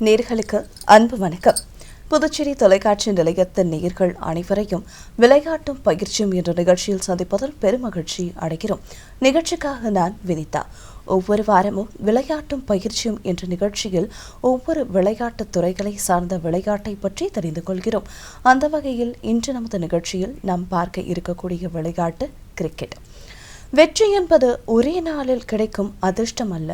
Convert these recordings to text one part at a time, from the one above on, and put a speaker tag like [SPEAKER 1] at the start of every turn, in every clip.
[SPEAKER 1] நேர்களுக்கு அன்பு வணக்கம். புதுச்சேரி தொலைக்காட்சி நிலையத்தின் நேயர்கள் அனைவரையும் விளையாட்டும் பயிற்சியும் என்ற நிகழ்ச்சியில் சந்திப்பதில் பெருமகிழ்ச்சி அடைகிறோம். நிகழ்ச்சிக்காக நான் வினிதா. ஒவ்வொரு வாரமும் விளையாட்டும் பயிற்சியும் என்ற நிகழ்ச்சியில் ஒவ்வொரு விளையாட்டுத் துறைகளை சார்ந்த விளையாட்டை பற்றி தெரிந்து கொள்கிறோம். அந்த வகையில் இன்று நமது நிகழ்ச்சியில் நாம் பார்க்க இருக்கக்கூடிய விளையாட்டு கிரிக்கெட். வெற்றி என்பது ஒரே நாளில் கிடைக்கும் அதிர்ஷ்டம் அல்ல.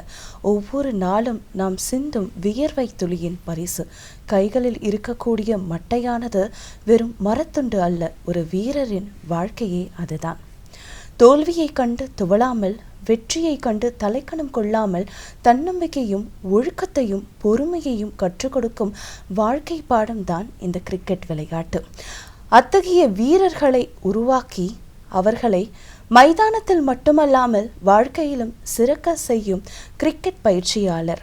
[SPEAKER 1] ஒவ்வொரு நாளும் நாம் சிந்தும் வியர்வை துளியின் பரிசு. கைகளில் இருக்கக்கூடிய மட்டையானது வெறும் மரத்துண்டு அல்ல, ஒரு வீரரின் வாழ்க்கையே அதுதான். தோல்வியை கண்டு துவளாமல், வெற்றியை கண்டு தலைக்கணம் கொள்ளாமல், தன்னம்பிக்கையும் ஒழுக்கத்தையும் பொறுமையையும் கற்றுக் கொடுக்கும் வாழ்க்கை பாடம்தான் இந்த கிரிக்கெட் விளையாட்டு. அத்தகைய வீரர்களை உருவாக்கி அவர்களை மைதானத்தில் மட்டுமல்லாமல் வாழ்க்கையிலும் சிறக்க செய்யும் கிரிக்கெட் பயிற்சியாளர்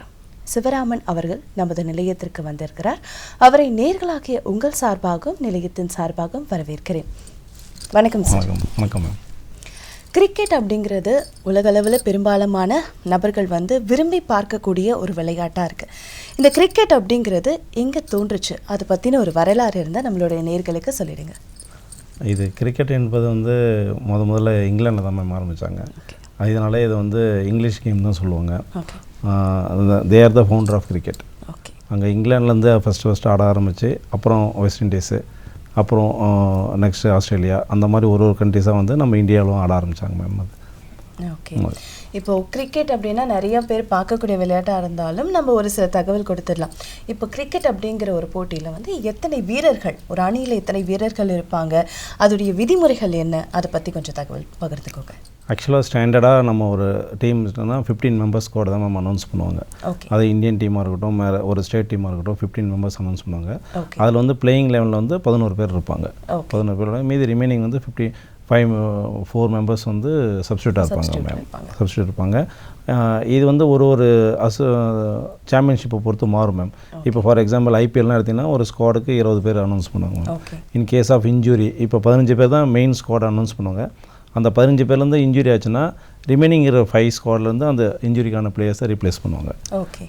[SPEAKER 1] சிவராமன் அவர்கள் நமது நிலையத்திற்கு வந்திருக்கிறார். அவரை நேர்களாகிய உங்கள் சார்பாகவும் நிலையத்தின் சார்பாகவும் வரவேற்கிறேன். வணக்கம் சார்.
[SPEAKER 2] வணக்கம்.
[SPEAKER 1] கிரிக்கெட் அப்படிங்கிறது உலகளவில் பெரும்பாலான நபர்கள் விரும்பி பார்க்கக்கூடிய ஒரு விளையாட்டாக இருக்குது. இந்த கிரிக்கெட் அப்படிங்கிறது எங்கே தோன்றுச்சு, அதை பற்றின ஒரு வரலாறு இருந்தால் நம்மளுடைய நேர்களுக்கு சொல்லிடுங்க.
[SPEAKER 2] இது கிரிக்கெட் என்பது முதல்ல இங்கிலாண்டில் தான் ஆரம்பித்தாங்க. இதனால இதை இங்கிலீஷ் கேம் தான் சொல்லுவாங்க. They are the founder of cricket. அங்கே இங்கிலாந்துலேருந்து ஃபஸ்ட்டு ஆட ஆரம்பித்து, அப்புறம் வெஸ்ட் இண்டீஸு, அப்புறம் நெக்ஸ்ட்டு ஆஸ்திரேலியா, அந்த மாதிரி ஒரு கண்ட்ரிஸாக நம்ம இந்தியாவிலும் ஆட ஆரம்பித்தாங்க மேம். அது
[SPEAKER 1] ஓகே. இப்போது கிரிக்கெட் அப்படின்னா நிறைய பேர் பார்க்கக்கூடிய விளையாட்டாக இருந்தாலும் நம்ம ஒரு சில தகவல் கொடுத்துடலாம். இப்போ கிரிக்கெட் அப்படிங்கிற ஒரு போட்டியில் எத்தனை வீரர்கள், ஒரு அணியில் எத்தனை வீரர்கள் இருப்பாங்க, அதோடைய விதிமுறைகள் என்ன, அதை பற்றி கொஞ்சம் தகவல் பகிர்ந்துக்கோங்க.
[SPEAKER 2] ஆக்சுவலாக ஸ்டாண்டர்டாக நம்ம ஒரு டீம்னா 15 மெம்பர்ஸ் கூட தான் நம்ம அனௌன்ஸ் பண்ணுவாங்க. அது இந்தியன் டீமாக இருக்கட்டும், வேறு ஒரு ஸ்டேட் டீமாக இருக்கட்டும், 15 மெம்பர்ஸ் அனௌன்ஸ் பண்ணுவாங்க. அதில் பிளேயிங் லெவலில் 11 பேர் இருப்பாங்க. 11 பேரோட மீதி ரிமைனிங் 4 மெம்பர்ஸ் சப்ஸ்டியூட்டாக இருப்பாங்க மேம். சப்ஸ்டியூட் இருப்பாங்க. இது ஒரு சாம்பியன்ஷிப்பை பொறுத்து மாறும் மேம். இப்போ ஃபார் எக்ஸாம்பிள் ஐபிஎல்லாம் எடுத்திங்கன்னா ஒரு ஸ்குவாடுக்கு 20 பேர் அனௌன்ஸ் பண்ணுவாங்க ma'am. In case of injury இப்போ 15 பேர் தான் மெயின் ஸ்குவாட் அனௌன்ஸ் பண்ணுவாங்க. அந்த 15 பேர்லேருந்து இன்ஜுரி ஆச்சுன்னா ரிமைனிங் 5 ஸ்குவாட்லேருந்து அந்த இன்ஜுரிக்கான பிளேயர்ஸை ரீப்ளேஸ் பண்ணுவாங்க.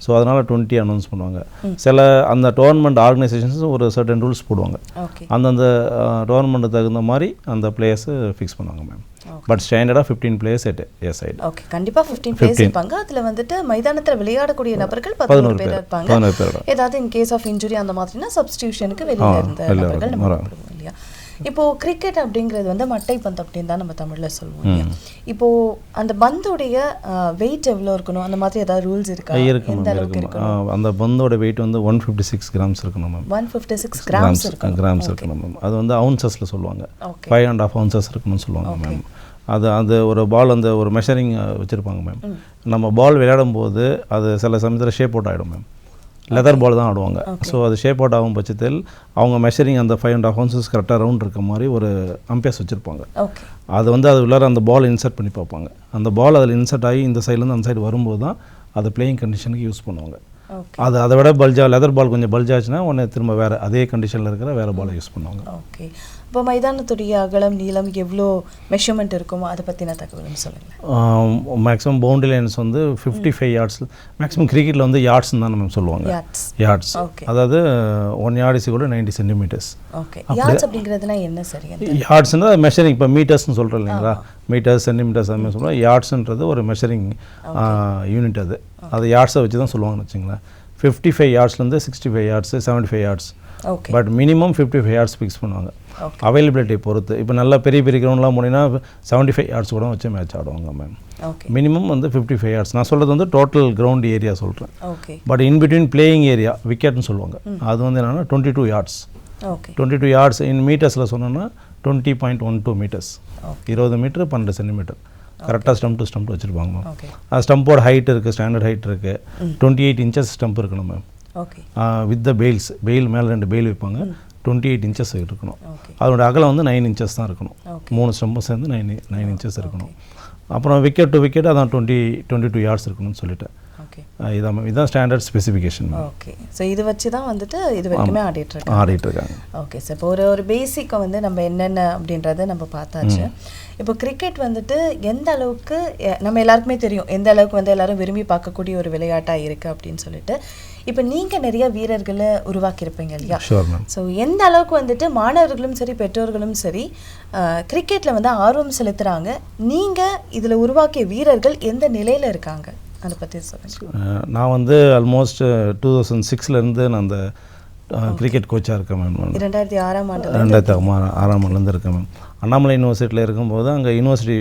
[SPEAKER 2] ஸோ அதனால் 20 அனௌன்ஸ் பண்ணுவாங்க. சில அந்த டோர்னமெண்ட் ஆர்கனைசேஷன்ஸ் ஒரு சர்டன் ரூல்ஸ் போடுவாங்க. அந்தந்த டோர்னமெண்ட்டுக்கு தகுந்த மாதிரி அந்த பிளேயர்ஸை ஃபிக்ஸ் பண்ணுவாங்க மேம். பட் ஸ்டாண்டர்டாக 15 players at each side.
[SPEAKER 1] Okay, கண்டிப்பாக 15 பிளேயர்ஸ் இருப்பாங்க. அதில் மைதானத்தில் விளையாடக்கூடிய நபர்கள் 11 பேர் இருப்பாங்க. 11 பேர். ஏதாவது இன் கேஸ் ஆஃப் இன்ஜுரி அந்த மாதிரினா சப்ஸ்டியூஷனுக்கு வெளியில் இருந்த நபர்கள் நம்ம போடுவோம் இல்லையா. இப்போது கிரிக்கெட் அப்படிங்கிறது மட்டை பந்து அப்படின்னு தான் நம்ம தமிழில் சொல்லுவோம். இப்போது அந்த பந்தோடைய வெயிட் எவ்வளோ இருக்கணும், அந்த மாதிரி ஏதாவது ரூல்ஸ் இருக்கா?
[SPEAKER 2] இருக்கும். அந்த பந்தோட வெயிட் 156 கிராம்ஸ் இருக்கணும் மேம்.
[SPEAKER 1] 156 கிராம்ஸ் இருக்கணும்
[SPEAKER 2] மேம். அது அவுன்சஸில் சொல்லுவாங்க. 5.5 ounces இருக்கணும்னு சொல்லுவாங்க மேம். அது ஒரு பால் ஒரு மெஷரிங் வச்சுருப்பாங்க மேம். நம்ம பால் விளையாடும் போது அது சில சமயத்தில் ஷேப் அவுட் ஆகிடும் மேம். லெதர் பால் தான் ஆடுவாங்க. ஸோ அது ஷேப் அவுட் ஆகும் பட்சத்தில் அவங்க மெஷரிங் அந்த 5.5 ounces கரெக்டாக ரவுண்ட் இருக்க மாதிரி ஒரு அம்பையர்ஸ் வச்சுருப்பாங்க. அது அது உள்ளார அந்த பால் இன்சர்ட் பண்ணி பார்ப்பாங்க. அந்த பால் அதில் இன்சர்ட் ஆகி இந்த சைட்லேருந்து அந்த சைடு வரும்போது தான் அது பிளேயிங் கண்டிஷனுக்கு யூஸ் பண்ணுவாங்க. அது அதை விட லெதர் பால் கொஞ்சம் பல்ஜாச்சுன்னா உடனே திரும்ப வேறு அதே கண்டிஷனில் இருக்கிற வேறு பாலை யூஸ் பண்ணுவாங்க.
[SPEAKER 1] ஓகே. இப்போ மைதானத்துடைய அகலம் நீளம் எவ்வளோ மெஷர்மெண்ட் இருக்குமோ அதை பற்றின தகவல் சொல்லுங்கள்.
[SPEAKER 2] Maximum boundary lines 55 yards. Maximum கிரிக்கெட்டில் யார்ட்ஸ்ன்னு தான் நம்ம சொல்லுவாங்க. யார்ட்ஸ். அதாவது 1 yard = 90 centimeters.
[SPEAKER 1] ஓகே. யார்ட்ஸ் அப்படிங்கிறதுனா என்ன சரி?
[SPEAKER 2] யார்ட்ஸ்னா மெஷரிங். இப்போ மீட்டர்ஸ்னு சொல்கிறோம் இல்லைங்களா, மீட்டர்ஸ் சென்டிமீட்டர்ஸ் அந்த மாதிரி சொல்லுவோம். யார்ட்ஸ்ன்றது ஒரு மெஷரிங் யூனிட். அது யார்ட்ஸை வச்சு தான் சொல்லுவாங்கன்னு வச்சுங்களேன். 55 yardsலேருந்து 65 yards, 75 yards. But minimum 55 yards fix பண்ணுவாங்க. அவைலபிலிட்டி பொறுத்து. இப்போ நல்லா பெரிய கிரவுண்ட்லாம் போனீங்கன்னா 75 yards கூட வச்சு மேட்ச் ஆடுவாங்க மேம். Minimum 55 yards. நான் சொல்கிறது டோட்டல் கிரவுண்ட் ஏரியா சொல்கிறேன். But in between playing area விக்கெட்னு சொல்லுவாங்க. அது என்னென்னா 22 yards. 22 yards இன் மீட்டர்ஸில் சொன்னோன்னா 20.12 meters. 20 மீட்டர் 12 centimeter. கரெக்டாக ஸ்டம்ப் டு ஸ்டம்ப் வச்சுருப்பாங்க மேம். ஸ்டம்போட ஹைட் இருக்குது, ஸ்டாண்டர்ட் ஹைட் இருக்குது. 28 inches ஸ்டம்ப் இருக்கணும் ma'am. With the bails. Bail மேலே 2 பெயில் வைப்பாங்க. 28 inches இருக்கணும். அதோட அகலம் 9 inches தான் இருக்கணும். 3 ஸ்டம்பும் சேர்ந்து 9 inches இருக்கணும். அப்புறம் விக்கெட் டு விக்கெட் அதான் 22 yards இருக்கணும்னு சொல்லிட்டேன்.
[SPEAKER 1] ஓகே.
[SPEAKER 2] இதான் மேம், இதுதான் ஸ்டாண்டர்ட் ஸ்பெசிஃபிகேஷன்.
[SPEAKER 1] ஓகே. ஸோ இது வச்சு தான் வந்துட்டு இது வரைக்குமே ஆடிட்டு
[SPEAKER 2] இருக்காங்க.
[SPEAKER 1] Okay sir. இப்போ ஒரு பேசிக்கை வந்து நம்ம என்னென்ன அப்படின்றத நம்ம பார்த்தாச்சு. இப்போ கிரிக்கெட் வந்துட்டு எந்த அளவுக்கு நம்ம எல்லாருக்குமே தெரியும் எந்த அளவுக்கு வந்து எல்லாரும் விரும்பி பார்க்கக்கூடிய ஒரு விளையாட்டாக இருக்குது அப்படின்னு சொல்லிட்டு. இப்போ நீங்கள் நிறைய வீரர்களை உருவாக்கியிருப்பீங்க இல்லையா?
[SPEAKER 2] Sure ma'am.
[SPEAKER 1] ஸோ எந்த அளவுக்கு வந்துட்டு மாணவர்களும் சரி பெற்றோர்களும் சரி கிரிக்கெட்டில் வந்து ஆர்வம் செலுத்துகிறாங்க, நீங்கள் இதில் உருவாக்கிய வீரர்கள் எந்த நிலையில் இருக்காங்க, அதை பற்றி சொல்லுங்கள்.
[SPEAKER 2] நான் வந்து ஆல்மோஸ்ட் 2006 நான் அந்த கிரிக்கெட் கோச்சாக இருக்கேன் மேம்.
[SPEAKER 1] 2006ஆம் ஆண்டு
[SPEAKER 2] 2006ஆம் ஆண்டுலேருந்து இருக்கேன் மேம். அண்ணாமலை யூனிவர்சிட்டியில் இருக்கும்போது அங்கே யூனிவர்சிட்டி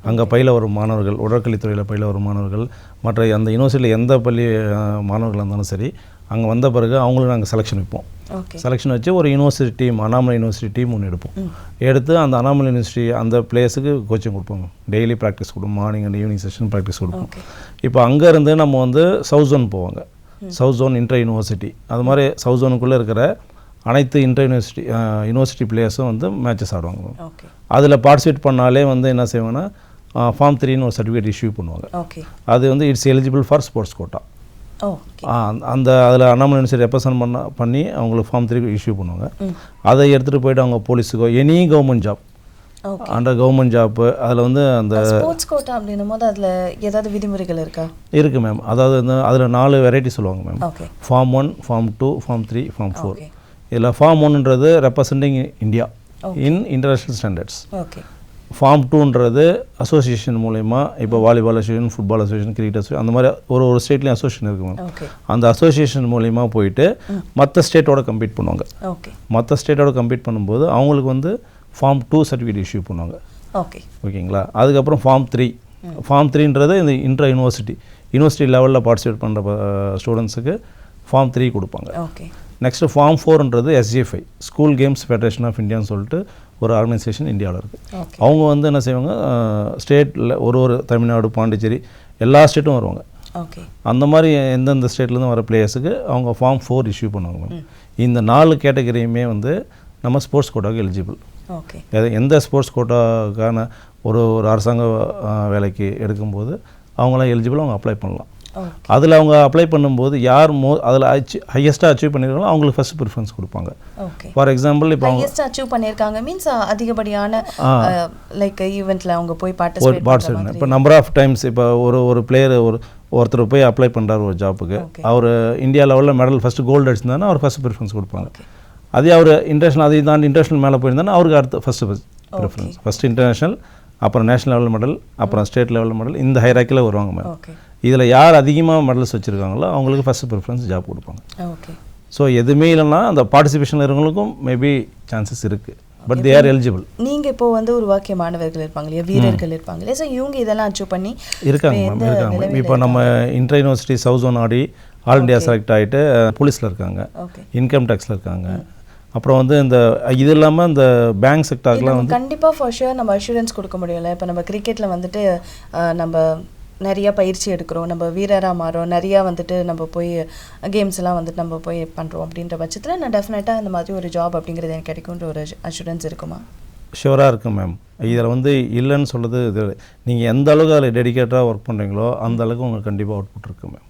[SPEAKER 2] அங்கே பயில வரும் மாணவர்கள், உடற்கல்வித்துறையில் பயில வரும் மாணவர்கள், மற்ற அந்த யூனிவர்சிட்டியில் எந்த பள்ளி மாணவர்கள் இருந்தாலும் சரி, அங்கே வந்த பிறகு அவங்களுக்கு நாங்கள் செலெக்ஷன் வைப்போம். செலெக்ஷன் வச்சு ஒரு university team, Annamalai university team ஒன்று எடுப்போம். எடுத்து அந்த அண்ணாமலை யூனிவர்சிட்டி அந்த பிளேஸுக்கு கோச்சிங் கொடுப்போம். டெய்லி ப்ராக்டிஸ் கொடுப்போம், morning and evening session practice கொடுப்போம். இப்போ அங்கேருந்து நம்ம வந்து சவுத் ஜோன் போவாங்க, சவுத் ஜோன் இன்டர் யூனிவர்சிட்டி. அது மாதிரி சவுத் ஜோனுக்குள்ளே இருக்கிற அனைத்து இன்டர் யூனிவர்சிட்டி பிளேயர்ஸும் வந்து மேட்சஸ் ஆடுவாங்க. அதில் பார்ட்டிசிபேட் பண்ணாலே வந்து என்ன செய்வாங்கன்னா ஃபார்ம் 3ன்னு ஒரு சர்டிஃபிகேட் இஷ்யூ பண்ணுவாங்க. அது வந்து it's eligible for sports quota. அந்த அதில் அண்ணாமலை யூனிவர்சிட்டி ரெப்ரசன்ட் பண்ணி அவங்களுக்கு ஃபார்ம் 3 இஷ்யூ பண்ணுவாங்க. அதை எடுத்துகிட்டு போய்ட்டு அவங்க போலீஸுக்கோ any government job under government job அதில் வந்து அந்த
[SPEAKER 1] ஸ்போர்ட்ஸ் கோட்டா அப்படின்னும் போது அதில் ஏதாவது விதிமுறைகள் இருக்கா?
[SPEAKER 2] இருக்குது மேம். அதாவது வந்து அதில் 4 வெரைட்டி சொல்லுவாங்க ma'am. Form 1, form 2, form 3, form 4. இதில் ஃபார்ம் 1ன்றது representing India in international standards. Form 2ன்றது அசோசியேஷன் மூலயமா, இப்போ volleyball association, football association, cricket association, அந்த மாதிரி ஒரு ஸ்டேட்லேயும் அசோசியேஷன் இருக்குது மேம். அந்த அசோசியேஷன் மூலயமா போயிட்டு மற்ற ஸ்டேட்டோட கம்பீட் பண்ணுவாங்க. மற்ற ஸ்டேட்டோட கம்பீட் பண்ணும்போது அவங்களுக்கு வந்து ஃபார்ம் 2 சர்டிஃபிகேட் இஷ்யூ பண்ணுவாங்க. ஓகேங்களா? அதுக்கப்புறம் ஃபார்ம் 3. ஃபார்ம் 3ன்றது இந்த இன்டர் யூனிவர்சிட்டி லெவலில் பார்ட்டிசிபேட் பண்ணுற ஸ்டூடெண்ட்ஸுக்கு ஃபார்ம் 3 கொடுப்பாங்க. நெக்ஸ்ட்டு ஃபார்ம் 4ன்றது SGFI, school games federation of இந்தியான்னு சொல்லிட்டு ஒரு ஆர்கனைசேஷன் இந்தியாவில் இருக்குது. அவங்க வந்து என்ன செய்வாங்க, ஸ்டேட்டில் ஒரு தமிழ்நாடு, பாண்டிச்சேரி எல்லா ஸ்டேட்டும் வருவாங்க. அந்த மாதிரி எந்தெந்த ஸ்டேட்லேருந்து வர பிளேயர்ஸுக்கு அவங்க ஃபார்ம் 4 இஷ்யூ பண்ணுவாங்க. இந்த 4 கேட்டகரியுமே வந்து நம்ம ஸ்போர்ட்ஸ் கோட்டாவுக்கு எலிஜிபிள். எந்த ஸ்போர்ட்ஸ் கோட்டாக்கான ஒரு அரசாங்க வேலைக்கு எடுக்கும்போது அவங்களாம் எலிஜிபிள், அவங்க அப்ளை பண்ணலாம். அதில் அவங்க அப்ளை பண்ணும்போது யார் அதில் ஹையஸ்ட்டாக அச்சீவ் பண்ணியிருக்காங்களோ அவங்களுக்கு ஃபர்ஸ்ட் ப்ரிஃபரன்ஸ் கொடுப்பாங்க. ஃபார் எக்ஸாம்பிள் இப்போ
[SPEAKER 1] ஹையஸ்ட்டாக அச்சீவ் பண்ணியிருக்காங்க மீன்ஸ் அதிகப்படியான லைக் ஈவெண்ட்டில் அவங்க போய் பார்ட்டிசிபேட்.
[SPEAKER 2] இப்போ நம்பர் ஆஃப் டைம்ஸ் இப்போ ஒரு பிளேயர் ஒருத்தர் போய் அப்ளை பண்ணுறாரு ஒரு ஜாப்புக்கு, அவர் இந்தியா லெவலில் மெடல் ஃபஸ்ட்டு கோல்டு அடிச்சிருந்தாங்கன்னா அவர் ஃபஸ்ட் ப்ரிஃபரன்ஸ் கொடுப்பாங்க. அதே அவர் இன்டர்நேஷனல், அதை தாண்டி இன்டர்நேஷனல் மேலே போயிருந்தாங்கன்னா அவருக்கு அடுத்த ஃபஸ்ட்டு ப்ரிஃபரன்ஸ். ஃபஸ்ட்டு இன்டர்நேஷனல், அப்புறம் நேஷனல் லெவல் மெடல், அப்புறம் ஸ்டேட் லெவல் மெடல், இந்த ஹைராக்கியில் வருவாங்க மேம். இதில் யார் அதிகமாக மெடல்ஸ் வச்சுருக்காங்களோ அவங்களுக்கு ஃபஸ்ட்டு ப்ரிஃபரன்ஸ் ஜாப் கொடுப்பாங்க. ஸோ எதுவுமே இல்லைன்னா அந்த பார்ட்டிசிபேஷனில் இருக்கிறவங்களுக்கும் மேபி சான்சஸ் இருக்குது, பட் தே ஆர் எலிஜிபிள்.
[SPEAKER 1] நீங்கள் இப்போ வந்து உருவாக்கிய மாணவர்கள் இருப்பாங்க இல்லையா, வீரர்கள் இருப்பாங்க இல்லையா, ஸோ இவங்க இதெல்லாம் அச்சீவ் பண்ணி
[SPEAKER 2] இருக்காங்க மேம். இப்போ நம்ம இன்டர் யூனிவர்சிட்டி சவுத் ஜோன் ஆடி ஆல் இண்டியா செலக்ட் ஆகிட்டு போலீஸில் இருக்காங்க, இன்கம் டேக்ஸில் இருக்காங்க. அப்புறம் வந்து இந்த இது இல்லாமல் இந்த பேங்க் செக்டார்லாம் வந்து
[SPEAKER 1] கண்டிப்பாக ஃபார் ஷுர் நம்ம அஷூரன்ஸ் கொடுக்க முடியல. இப்போ நம்ம கிரிக்கெட்டில் வந்துட்டு நம்ம நிறையா பயிற்சி எடுக்கிறோம், நம்ம வீரராக மாறோம், நிறையா வந்துட்டு நம்ம போய் கேம்ஸ் எல்லாம் வந்துட்டு நம்ம போய் பண்ணுறோம் அப்படின்ற பட்சத்தில் நான் டெஃபினட்டாக இந்த மாதிரி ஒரு ஜாப் அப்படிங்கிறது எனக்கு கிடைக்கும்ன்ற ஒரு அஷூரன்ஸ் இருக்குமா?
[SPEAKER 2] ஷூராக இருக்கும் மேம். இதில் வந்து இல்லைன்னு சொல்கிறது இது, நீங்கள் எந்த அளவுக்கு அதில் டெடிக்கேட்டாக ஒர்க் பண்ணுறீங்களோ அந்த அளவுக்கு உங்களுக்கு கண்டிப்பாக அவுட்புட் இருக்கும் மேம்.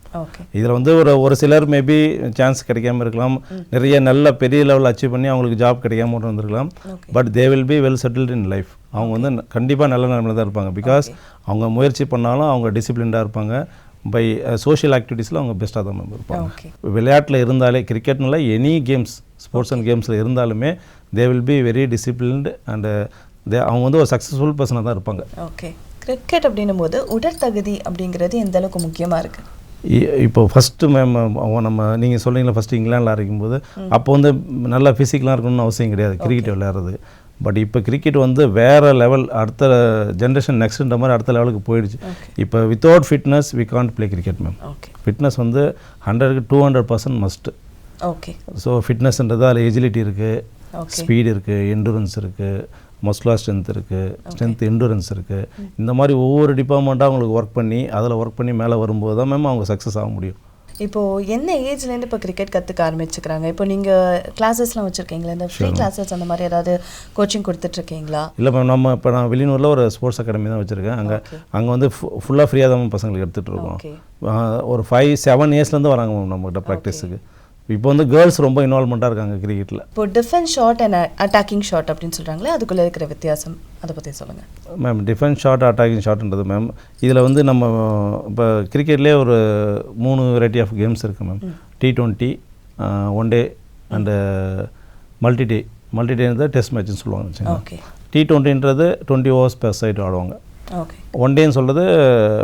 [SPEAKER 2] இதில் வந்து ஒரு சிலர் மேபி சான்ஸ் கிடைக்காம இருக்கலாம், நிறைய நல்ல பெரிய லெவலில் அச்சீவ் பண்ணி அவங்களுக்கு ஜாப் கிடைக்காம வந்துருக்கலாம். But they will be well settled in life. அவங்க வந்து கண்டிப்பாக நல்ல நிலைமையில் தான் இருப்பாங்க. பிகாஸ் அவங்க முயற்சி பண்ணாலும் அவங்க டிசிப்ளின்டாக இருப்பாங்க. பை சோஷியல் ஆக்டிவிட்டீஸில் அவங்க பெஸ்ட்டாக தான் மேம் இருப்பாங்க. விளையாட்டில் இருந்தாலே, கிரிக்கெட்னால எனி கேம்ஸ், ஸ்போர்ட்ஸ் அண்ட் கேம்ஸில் இருந்தாலுமே தே will be very disciplined and அவங்க வந்து ஒரு சக்ஸஸ்ஃபுல் பர்சனாக தான் இருப்பாங்க.
[SPEAKER 1] ஓகே. கிரிக்கெட் அப்படின்னும் போது உடற்தகுதி அப்படிங்கிறது எந்த அளவுக்கு முக்கியமாக இருக்குது?
[SPEAKER 2] இப்போ ஃபஸ்ட்டு மேம் நம்ம நீங்கள் சொல்கிறீங்களா ஃபஸ்ட்டு இங்கிலாண்டில் ஆரம்பிக்கும்போது அப்போ வந்து நல்லா ஃபிசிக்கலாக இருக்கணும்னு அவசியம் கிடையாது கிரிக்கெட் விளையாடுறது. பட் இப்போ கிரிக்கெட் வந்து வேறு லெவல், அடுத்த ஜென்ரேஷன் நெக்ஸ்ட்ன்ற மாதிரி அடுத்த லெவலுக்கு போயிடுச்சு. இப்போ without fitness we can't play cricket ma'am. Fitness வந்து 100க்கு 200% மஸ்ட்டு.
[SPEAKER 1] ஓகே.
[SPEAKER 2] ஸோ ஃபிட்னஸ்ன்றது அதில் எஜிலிட்டி இருக்குது, ஸ்பீடு இருக்குது, எண்டூரன்ஸ் இருக்குது, மஸ்குலர் ஸ்ட்ரென்த் இருக்குது, ஸ்ட்ரென்த் எண்டூரன்ஸ் இருக்குது. இந்த மாதிரி ஒவ்வொரு டிபார்ட்மெண்ட்டாக அவங்களுக்கு ஒர்க் பண்ணி அதில் ஒர்க் பண்ணி மேலே வரும்போது தான் மேம் அவங்க சக்ஸஸ் ஆக முடியும்.
[SPEAKER 1] இப்போது என்ன ஏஜ்லேருந்து இப்போ கிரிக்கெட் கற்றுக்க ஆரம்பிச்சுக்கிறாங்க? இப்போ நீங்கள் கிளாஸஸ்லாம் வச்சுருக்கீங்களா? இந்த ஃப்ரீ கிளாஸஸ் அந்த மாதிரி ஏதாவது கோச்சிங் கொடுத்துட்ருக்கீங்களா?
[SPEAKER 2] இல்லை மேம், நான் வெளியூரில் ஒரு ஸ்போர்ட்ஸ் அகாடமி தான் வச்சுருக்கேன். அங்கே வந்து ஃபுல்லாக ஃப்ரீயாக தான் பசங்களுக்கு எடுத்துகிட்டு இருக்கோம். ஒரு 5-7 இயர்ஸ்லேருந்து வராங்க மேம் நம்மகிட்ட ப்ராக்டிஸுக்கு. இப்போ வந்து கேர்ள்ஸ் ரொம்ப இன்வால்மெண்ட்டாக இருக்காங்க கிரிக்கெட்டில்.
[SPEAKER 1] இப்போ defence shot and attacking shot அப்படின்னு சொல்கிறாங்களே, அதுக்குள்ளே இருக்கிற வித்தியாசம் அதை பற்றி சொல்லுங்கள்
[SPEAKER 2] மேம். டிஃபென்ஸ் ஷாட், அட்டாக்கிங் ஷாட்ன்றது மேம், இதில் வந்து நம்ம இப்போ கிரிக்கெட்லேயே ஒரு 3 வெரைட்டி ஆஃப் கேம்ஸ் இருக்குது ma'am. T20, one day and மல்டிடேன்றது டெஸ்ட் மேட்ச்னு சொல்லுவாங்க வச்சுக்கோங்க. T20ன்றது 20 ஓவர்ஸ் பெர் சைடு ஆடுவாங்க. ஒன் டேன்னு சொல்கிறது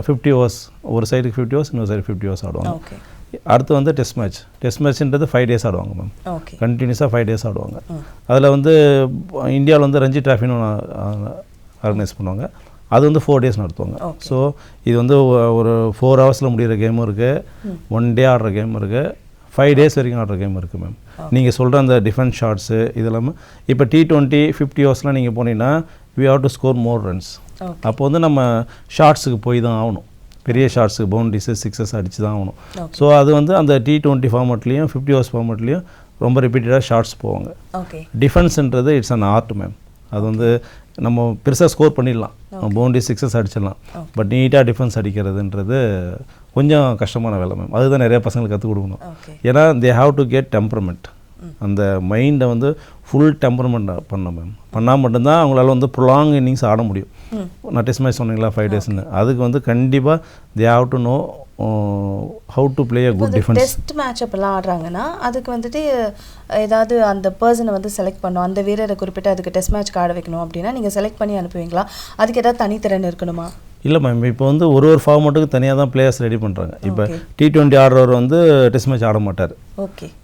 [SPEAKER 2] 50 ஓவர்ஸ், ஒரு சைடுக்கு 50 ஓவர்ஸ், இன்னொரு சைடு 50 ஓவர்ஸ் ஆடுவாங்க. அடுத்து வந்து டெஸ்ட் மேட்ச்ன்றது 5 days ஆடுவாங்க மேம். கண்டினியூஸாக 5 days ஆடுவாங்க. அதில் வந்து இந்தியாவில் வந்து ரஞ்சி டிராஃபின்னு ஆர்கனைஸ் பண்ணுவாங்க. அது வந்து 4 days நடத்துவாங்க. ஸோ இது வந்து ஒரு 4 ஹவர்ஸில் முடிகிற கேமும் இருக்குது, 1 day ஆடுற கேம் இருக்குது, 5 days வரைக்கும் ஆடுற கேம் இருக்குது மேம். நீங்கள் சொல்கிற அந்த டிஃபென்ஸ் ஷாட்ஸு இது இல்லாமல் இப்போ T20 50 ஓவர்ஸ்லாம் நீங்கள் போனீங்கன்னா we have to score more runs. அப்போ வந்து நம்ம ஷார்ட்ஸுக்கு போய் தான் ஆகணும். பெரிய ஷார்ட்ஸுக்கு பவுண்டரிஸு 6s அடித்து தான் ஆகணும். ஸோ அது வந்து அந்த T20 ஃபார்மேட்லேயும் 50 ஓவர்ஸ் ஃபார்மேட்லேயும் ரொம்ப ரிப்பீட்டடாக ஷார்ட்ஸ் போவாங்க. டிஃபென்ஸ்ன்றது இட்ஸ் அன் ஆர்ட் மேம். அது வந்து நம்ம பெருசாக ஸ்கோர் பண்ணிடலாம், பவுண்டரி 6s அடிச்சிடலாம். பட் நீட்டாக டிஃபென்ஸ் அடிக்கிறதுன்றது கொஞ்சம் கஷ்டமான வேலை மேம். அதுதான் நிறைய பசங்களுக்கு கற்றுக் கொடுக்கணும். ஏன்னா they have to get temperament. அந்த மைண்டை வந்து ஃபுல் டெம்பரமெண்ட் பண்ணணும் மேம். பண்ணால் மட்டும்தான் அவங்களால வந்து ப்ரொலாங் இன்னிங்ஸ் ஆட முடியும். நான் டெஸ்ட் மேட்ச் சொன்னீங்களா 5 daysன்னு, அதுக்கு வந்து கண்டிப்பாக they have to know how to play a good defence.
[SPEAKER 1] Test match அப்போல்லாம் ஆடுறாங்கன்னா அதுக்கு வந்துட்டு ஏதாவது அந்த பர்சனை வந்து செலக்ட் பண்ணணும், அந்த வீரரை குறிப்பிட்டு அதுக்கு டெஸ்ட் மேட்ச்க்கு ஆட வைக்கணும் அப்படின்னா நீங்கள் செலக்ட் பண்ணி அனுப்புவீங்களா? அதுக்கு ஏதாவது தனித்திறன் இருக்கணுமா?
[SPEAKER 2] இல்லை மேம், இப்போ வந்து ஒரு ஃபார்மேட்டுக்கு தனியாக தான் பிளேயர்ஸ் ரெடி பண்ணுறாங்க. இப்போ T20 ஆடுறவர் வந்து டெஸ்ட் மேட்ச் ஆட மாட்டார்.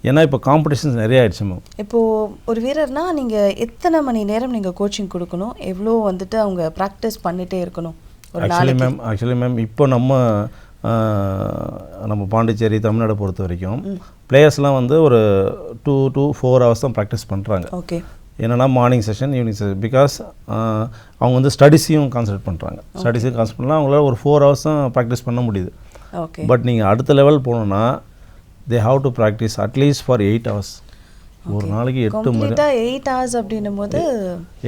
[SPEAKER 2] ஏன்னா இப்போ காம்படிஷன்ஸ் நிறைய ஆயிடுச்சு மேம்.
[SPEAKER 1] இப்போது ஒரு வீரர்னா நீங்கள் எத்தனை மணி நேரம் நீங்கள் கோச்சிங் கொடுக்கணும், எவ்வளோ வந்துட்டு அவங்க ப்ராக்டிஸ் பண்ணிகிட்டே இருக்கணும்?
[SPEAKER 2] ஆக்சுவலி மேம் இப்போ நம்ம பாண்டிச்சேரி தமிழ்நாடு பொறுத்த வரைக்கும் பிளேயர்ஸ்லாம் வந்து ஒரு 2 to 4 hours தான் ப்ராக்டிஸ் பண்ணுறாங்க. என்னென்னா morning session, evening session. Because அவங்க வந்து ஸ்டடீஸையும் கான்சன்ட்ரேட் பண்ணுறாங்க. ஸ்டடீஸையும் கான்சன்ட்ரேட் பண்ணலாம், அவங்களால ஒரு 4 hours தான் ப்ராக்டிஸ் பண்ண முடியுது. பட் நீங்கள் அடுத்த லெவல் போகணுன்னா they have to practice at least for 8 hours. ஒரு நாளைக்கு 8 மணி
[SPEAKER 1] 8 hours அப்படின்னும் போது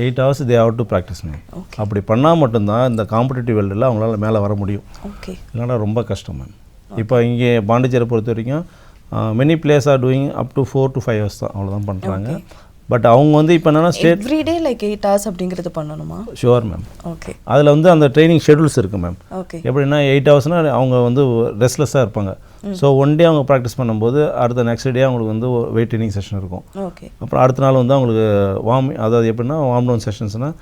[SPEAKER 2] 8 hours they have to practice ma'am. அப்படி பண்ணால் மட்டும்தான் இந்த காம்படிட்டிவ் வேர்ல்டில் அவங்களால மேலே வர முடியும். இல்லைன்னா ரொம்ப கஷ்டம் மேம். இப்போ இங்கே பாண்டிச்சேரி பொறுத்த வரைக்கும் many players are doing up to 4 to 5 hours தான் அவ்வளோதான் பண்ணுறாங்க. பட் அவங்க வந்து இப்போ என்னென்னா ஸ்டேட்
[SPEAKER 1] எவ்ரிடே லைக் 8 hours அப்படிங்கிறது பண்ணணுமா?
[SPEAKER 2] Sure ma'am. அதில் வந்து அந்த ட்ரைனிங் ஷெடியூல்ஸ் இருக்குது மேம். எப்படின்னா 8 ஹவர்ஸ்னால் அவங்க வந்து ரெஸ்ட்லெஸ்ஸாக இருப்பாங்க. ஸோ ஒன் டே அவங்க ப்ராக்டிஸ் பண்ணும்போது அடுத்த நெக்ஸ்ட் டே அவங்களுக்கு வந்து வெயிட் ட்ரைனிங் செஷன் இருக்கும். அப்புறம் அடுத்த நாள் வந்து அவங்களுக்கு அதாவது எப்படின்னா வார்ம் டவுன் செஷன்ஸ்னால்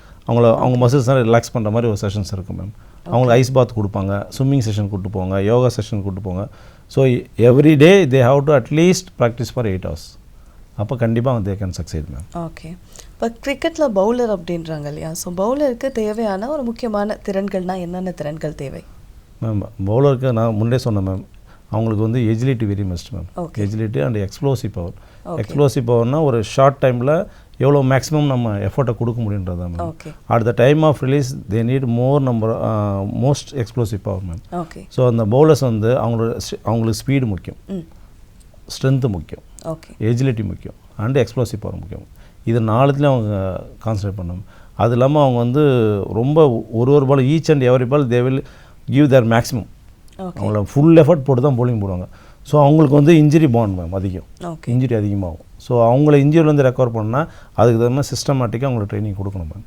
[SPEAKER 2] அவங்க மசில்ஸ்லாம் ரிலாக்ஸ் பண்ணுற மாதிரி ஒரு செஷன்ஸ் இருக்கும் மேம். அவங்களுக்கு ஐஸ் பாத் கொடுப்பாங்க, ஸ்விம்மிங் செஷன் கூப்பிட்டு போங்க, யோகா செஷன் கூப்பிட்டு போங்க. So every day they have to at least practice for 8 hours. அப்போ கண்டிப்பாக தே கேன் சக்சீட் மேம்.
[SPEAKER 1] இப்போ கிரிக்கெட்டில் பவுலர் அப்படின்றாங்க இல்லையா? ஸோ பவுலருக்கு தேவையான ஒரு முக்கியமான திறன்கள்னால் என்னென்ன திறன்கள் தேவை
[SPEAKER 2] மேம்? பவுலருக்கு நான் முன்னே சொன்னேன் மேம், அவங்களுக்கு வந்து agility very must ma'am. Agility and explosive power. Explosive பவர்னால் ஒரு ஷார்ட் டைமில் எவ்வளோ மேக்ஸிமம் நம்ம எஃபர்ட்டை கொடுக்க முடியுன்றது தான் ma'am. At the time of release they need most explosive power ma'am. So அந்த பவுலர்ஸ் வந்து அவங்களுக்கு ஸ்பீடு முக்கியம், ஸ்ட்ரென்த்து முக்கியம், எஜிலிட்டி முக்கியம், அண்ட் எக்ஸ்ப்ளோசிவ் பவர் முக்கியம். இது 4த்துலேயும் அவங்க கான்சன்ட்ரேட் பண்ணணும். அது இல்லாமல் அவங்க வந்து ரொம்ப ஒரு ball each and every ball they will give their maximum. அவங்கள ஃபுல் எஃபர்ட் போட்டு தான் போலிங் போடுவாங்க. ஸோ அவங்களுக்கு வந்து இன்ஜுரி பாண்ட் மேம் அதிகம், இன்ஜுரி அதிகமாகும். ஸோ அவங்கள இன்ஜுரிலேருந்து ரெக்கவர் பண்ணால் அதுக்கு தகுந்த மாதிரி சிஸ்டமேட்டிக்காக அவங்களுக்கு ட்ரைனிங் கொடுக்கணும் மேம்.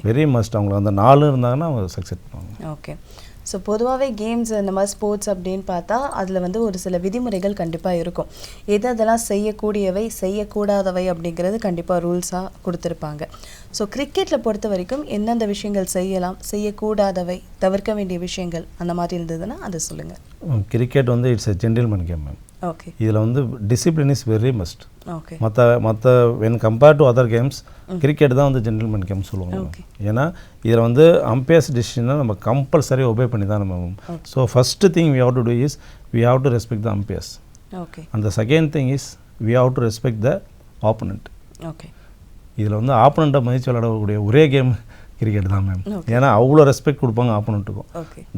[SPEAKER 2] Very must. அவங்களுக்கு அந்த 4 இருந்தாங்கன்னா அவங்க சக்ஸஸ் பண்ணுவாங்க.
[SPEAKER 1] ஸோ பொதுவாகவே கேம்ஸ் இந்த மாதிரி ஸ்போர்ட்ஸ் அப்படின்னு பார்த்தா அதில் வந்து ஒரு சில விதிமுறைகள் கண்டிப்பாக இருக்கும். அதெல்லாம் செய்யக்கூடியவை செய்யக்கூடாதவை அப்படிங்கிறது கண்டிப்பாக ரூல்ஸாக கொடுத்துருப்பாங்க. ஸோ கிரிக்கெட்டில் பொறுத்த வரைக்கும் எந்தெந்த விஷயங்கள் செய்யலாம், செய்யக்கூடாதவை, தவிர்க்க வேண்டிய விஷயங்கள் அந்த மாதிரி இருந்ததுன்னா அதை சொல்லுங்கள்.
[SPEAKER 2] கிரிக்கெட் வந்து it's a gentleman game ma'am. இதில் வந்து டிசிப்ளின் இஸ் வெரி மஸ்ட். மற்ற when compare to other games cricket தான் வந்து ஜென்டில்மேன் கேம் சொல்லுவாங்க. ஏன்னா இதில் வந்து அம்பையர்ஸ் டிசிஷனை நம்ம கம்பல்சரி ஒபே பண்ணி தான் நம்ம. So first thing we have to do is we have to respect the umpires. And the second thing is we have to respect the opponent. இதில் வந்து ஆப்போனண்ட்டை மதித்து விளையாடக்கூடிய ஒரே கேம் கிரிக்கெட் தான் மேம். ஏன்னா அவ்வளோ ரெஸ்பெக்ட் கொடுப்பாங்க ஆப்போனண்ட்டுக்கும்.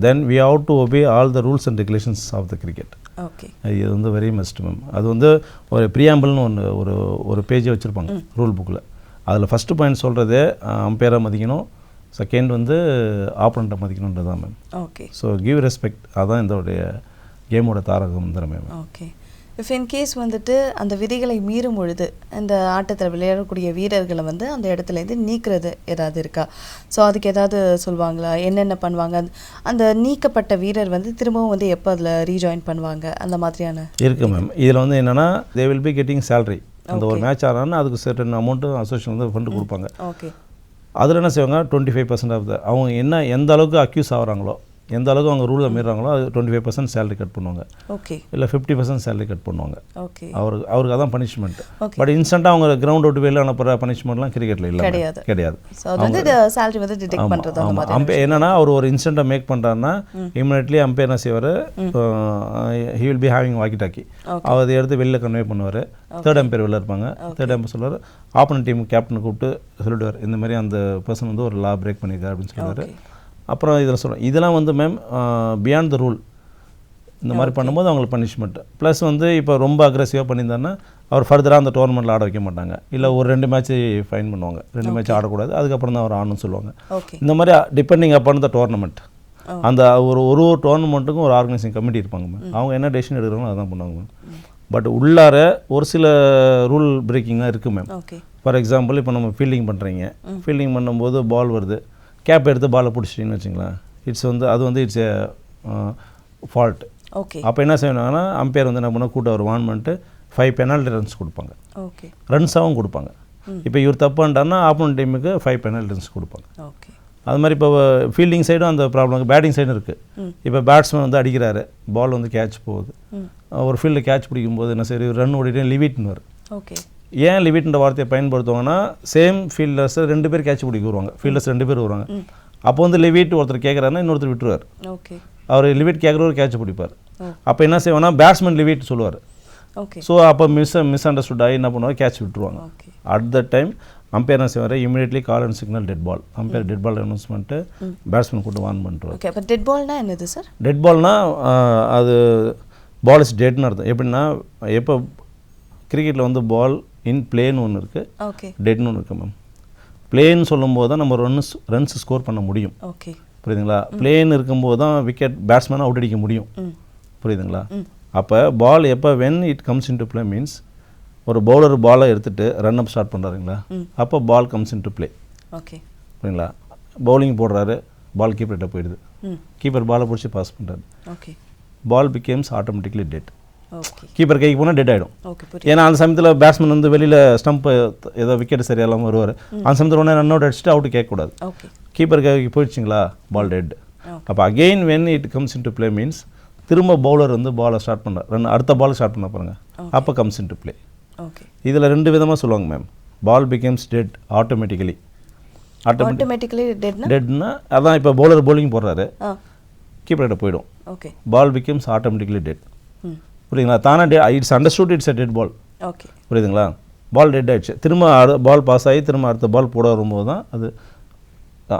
[SPEAKER 2] Then we have to obey all the rules and regulations of the cricket.
[SPEAKER 1] Okay.
[SPEAKER 2] இது வந்து வெரி மஸ்ட் மேம். அது வந்து ஒரு ப்ரியாம்பிள்னு ஒரு பேஜே வச்சுருப்பாங்க ரூல் புக்கில். அதில் ஃபஸ்ட்டு பாயிண்ட் சொல்கிறது அம்பையரை மதிக்கணும், செகண்ட் வந்து ஆப்போனண்ட்டை மதிக்கணுன்றது தான் ma'am.
[SPEAKER 1] Okay.
[SPEAKER 2] So give respect, அதுதான் இதோடைய கேமோட தாரக மந்திரமே ma'am.
[SPEAKER 1] Okay. If in case வந்துட்டு அந்த விதிகளை மீறும் பொழுது இந்த ஆட்டத்தில் விளையாடக்கூடிய வீரர்களை வந்து அந்த இடத்துலேருந்து நீக்கிறது ஏதாவது இருக்கா? ஸோ அதுக்கு ஏதாவது சொல்லுவாங்களா? என்னென்ன பண்ணுவாங்க? அந்த நீக்கப்பட்ட வீரர் வந்து திரும்பவும் வந்து எப்போ அதில் ரீஜாயின் பண்ணுவாங்க, அந்த மாதிரியான
[SPEAKER 2] இருக்குது மேம். இதில் வந்து என்னென்னா தே வில் பி கெட்டிங் சேலரி. அந்த ஒரு மேட்ச் ஆனாலும் அதுக்கு சர்டன் அமௌண்ட்டு அசோசியேஷன் வந்து ஃபண்டு கொடுப்பாங்க.
[SPEAKER 1] ஓகே.
[SPEAKER 2] அதில் என்ன செய்வாங்க, 25% ஆஃப் அவங்க என்ன எந்த அளவுக்கு அக்யூஸ் ஆகிறாங்களோ, எந்த அளவுக்கு அவங்க ரூலை மீறாங்களோ அது 25% சேலரி கட் பண்ணுவாங்க.
[SPEAKER 1] ஓகே.
[SPEAKER 2] இல்லை 50% சேலரி கட் பண்ணுவாங்க.
[SPEAKER 1] ஓகே.
[SPEAKER 2] அவருக்கு அதான் பனிஷ்மெண்ட். பட் இன்ஸ்டண்ட்டாக அவங்க கிரவுண்ட் விட்டு வெளில அனுப்புகிற பனிஷ்மெண்ட்லாம் கிரிக்கெட்டில் இல்லை, கிடையாது.
[SPEAKER 1] ஸோ அது வந்து சேலரி வந்து டிடெக்ட் பண்ணுறது அந்த மாதிரி.
[SPEAKER 2] அம்பையர் என்னன்னா அவர் ஒரு இன்ஸ்டண்ட்டாக மேக் பண்ணுறாருன்னா இமிடியட்லி அம்பையர் என்ன செய்வார், he will be having walkie talkie, அவர் அதை எடுத்து வெளியில் கன்வே பண்ணுவார். தேர்ட் அம்பையர் வெளில இருப்பாங்க. தேர்ட் அம்பையர் சொல்லுவார், ஆப்போனன்ட் டீம் கேப்டனை கூப்பிட்டு சொல்லிடுவார், இந்த மாதிரி அந்த பர்சன் வந்து ஒரு லா பிரேக் பண்ணியிருக்காரு அப்படின்னு சொல்லுவார். அப்புறம் இதில் சொல்கிறோம் இதெல்லாம் வந்து மேம் பியாண்ட் த ரூல். இந்த மாதிரி பண்ணும்போது அவங்களுக்கு பனிஷ்மெண்ட். ப்ளஸ் வந்து இப்போ ரொம்ப அக்ரெசிவாக பண்ணியிருந்தாருன்னா அவர் ஃபர்தராக அந்த டோர்னமெண்ட்டில் ஆட வைக்க மாட்டாங்க. இல்லை ஒரு 2 மேட்ச்சு ஃபைன் பண்ணுவாங்க, 2 மேட்ச் ஆடக்கூடாது, அதுக்கப்புறம் தான் அவர் ஆடணும்னு சொல்லுவாங்க. இந்த மாதிரி டிபெண்டிங் அப்பான் த டோர்னமெண்ட். அந்த ஒரு டோர்னமெண்ட்டுக்கும் ஒரு ஆர்கனைசிங் கமிட்டி இருப்பாங்க மேம். அவங்க என்ன டெசிஷன் எடுக்கிறாங்களோ அதான் பண்ணுவாங்க மேம். பட் உள்ளார ஒரு சில ரூல் பிரேக்கிங்லாம் இருக்குது மேம். ஃபார் எக்ஸாம்பிள் இப்போ நம்ம ஃபீல்டிங் பண்ணுறீங்க, ஃபீல்டிங் பண்ணும்போது பால் வருது, கேப் எடுத்து பாலை பிடிச்சிட்டிங்கன்னு வச்சுங்களேன், அது வந்து இட்ஸ் ஏ ஃபால்ட்.
[SPEAKER 1] ஓகே.
[SPEAKER 2] அப்போ என்ன செய்யணும்னா அம்பையர் வந்து என்ன பண்ண கூட்ட ஒரு வான் பண்ணிட்டு 5 பெனால்ட்டி ரன்ஸ் கொடுப்பாங்க.
[SPEAKER 1] ஓகே.
[SPEAKER 2] ரன்ஸாகவும் கொடுப்பாங்க. இப்போ இவர் தப்பு பண்ணிட்டாருன்னா ஆப்போனன்ட் டீமுக்கு 5 பெனால்ட்டி ரன்ஸ் கொடுப்பாங்க.
[SPEAKER 1] ஓகே.
[SPEAKER 2] அது மாதிரி இப்போ ஃபீல்டிங் சைடும் அந்த ப்ராப்ளம், பேட்டிங் சைடும் இருக்குது. இப்போ பேட்ஸ்மேன் வந்து அடிக்கிறாரு, பால் வந்து கேட்ச் போகுது, ஒரு ஃபீல்டில் கேட்ச் பிடிக்கும்போது என்ன சரி ரன் ஓடிட்டு லிவிட்னு வரும்.
[SPEAKER 1] ஓகே.
[SPEAKER 2] ஏன் லிவிட்ன்ற வார்த்தையை பயன்படுத்துவாங்கன்னா சேம் ஃபீல்டர்ஸ் 2 பேர் கேட்ச் பிடிக்க வருவாங்க, ஃபீல்டர்ஸ் 2 பேர் வருவாங்க. அப்போ வந்து லிவிட் ஒருத்தர் கேட்குறாருன்னா இன்னொருத்தர் விட்டுருவார்.
[SPEAKER 1] ஓகே.
[SPEAKER 2] அவர் லிவிட் கேட்குறவர் கேட்ச் பிடிப்பார். அப்போ என்ன செய்வாங்கன்னா பேட்ஸ்மேன் லிவிட் சொல்லுவார்.
[SPEAKER 1] ஓகே.
[SPEAKER 2] ஸோ அப்போ மிஸ் அண்டர்ஸ்டுட் ஆகி என்ன பண்ணுவாங்க, கேட்ச் விட்டுருவாங்க. அட் த டைம் அம்பையர் என்ன செய்வார், immediately call and signal dead ball. Umpire dead ball announcement batsman கூட்டு வார்ன் பண்ணுறாரு.
[SPEAKER 1] ஓகே. அப்போ டெட் பால்னா என்னது சார்?
[SPEAKER 2] டெட் பால்னா அது பால் இஸ் டெட்னு அர்த்தம். எப்படின்னா எப்போ கிரிக்கெட்டில் வந்து பால் இன் பிளேன்னு ஒன்று இருக்குது,
[SPEAKER 1] ஓகே,
[SPEAKER 2] டெட்னு ஒன்று இருக்குது மேம். பிளேன்னு சொல்லும்போது தான் நம்ம ரன்ஸ் ஸ்கோர் பண்ண முடியும்.
[SPEAKER 1] ஓகே,
[SPEAKER 2] புரியுதுங்களா? பிளேன் இருக்கும்போது தான் விக்கெட் பேட்ஸ்மேனை அவுட் அடிக்க முடியும். புரியுதுங்களா? அப்போ பால் எப்போ when it comes in to play means ஒரு பவுலர் பாலை எடுத்துகிட்டு ரன் அப் ஸ்டார்ட் பண்ணுறாருங்களா, அப்போ ball comes in to play.
[SPEAKER 1] Okay,
[SPEAKER 2] புரியுங்களா? பவுலிங் போடுறாரு, பால் கீப்பர்கிட்ட போயிடுது, கீப்பர் பாலை பிடிச்சி பாஸ் பண்ணுறாரு,
[SPEAKER 1] okay,
[SPEAKER 2] ball becomes automatically dead.
[SPEAKER 1] Okay,
[SPEAKER 2] keeper கைக்கு போனால் டெட் ஆகிடும்.
[SPEAKER 1] ஓகே,
[SPEAKER 2] ஏன்னா அந்த சமயத்தில் பேட்ஸ்மேன் வந்து வெளியில் ஸ்டம்ப் ஏதோ விக்கெட் சரியில்லாமல் வருவார். அந்த சமயத்தில் உடனே ரன் அவுட் அடிச்சுட்டு அவுட்டு கேட்கக்கூடாது.
[SPEAKER 1] ஓகே,
[SPEAKER 2] கீப்பர் கைக்கு போயிடுச்சிங்களா, பால் டெட். அப்போ again when it comes in to play means திரும்ப பவுலர் வந்து பாலை ஸ்டார்ட் பண்ணுறார், அடுத்த பால் ஸ்டார்ட் பண்ண பாருங்க, அப்போ comes in to play.
[SPEAKER 1] Okay,
[SPEAKER 2] இதில் 2 விதமாக சொல்லுவாங்க ma'am. Ball becomes dead automatically.
[SPEAKER 1] Automatically
[SPEAKER 2] டெட்னா அதான் இப்போ பவுலர் bowling போடுறாரு, கீப்பர்கிட்ட போயிடும்,
[SPEAKER 1] okay,
[SPEAKER 2] ball becomes automatically dead. புரியுதுங்களா? தானே it's understood it's a dead ball.
[SPEAKER 1] Okay,
[SPEAKER 2] புரியுதுங்களா? பால் டெட் ஆகிடுச்சு, திரும்ப பால் பாஸ் ஆகி திரும்ப அடுத்த பால் போட வரும்போது தான் அது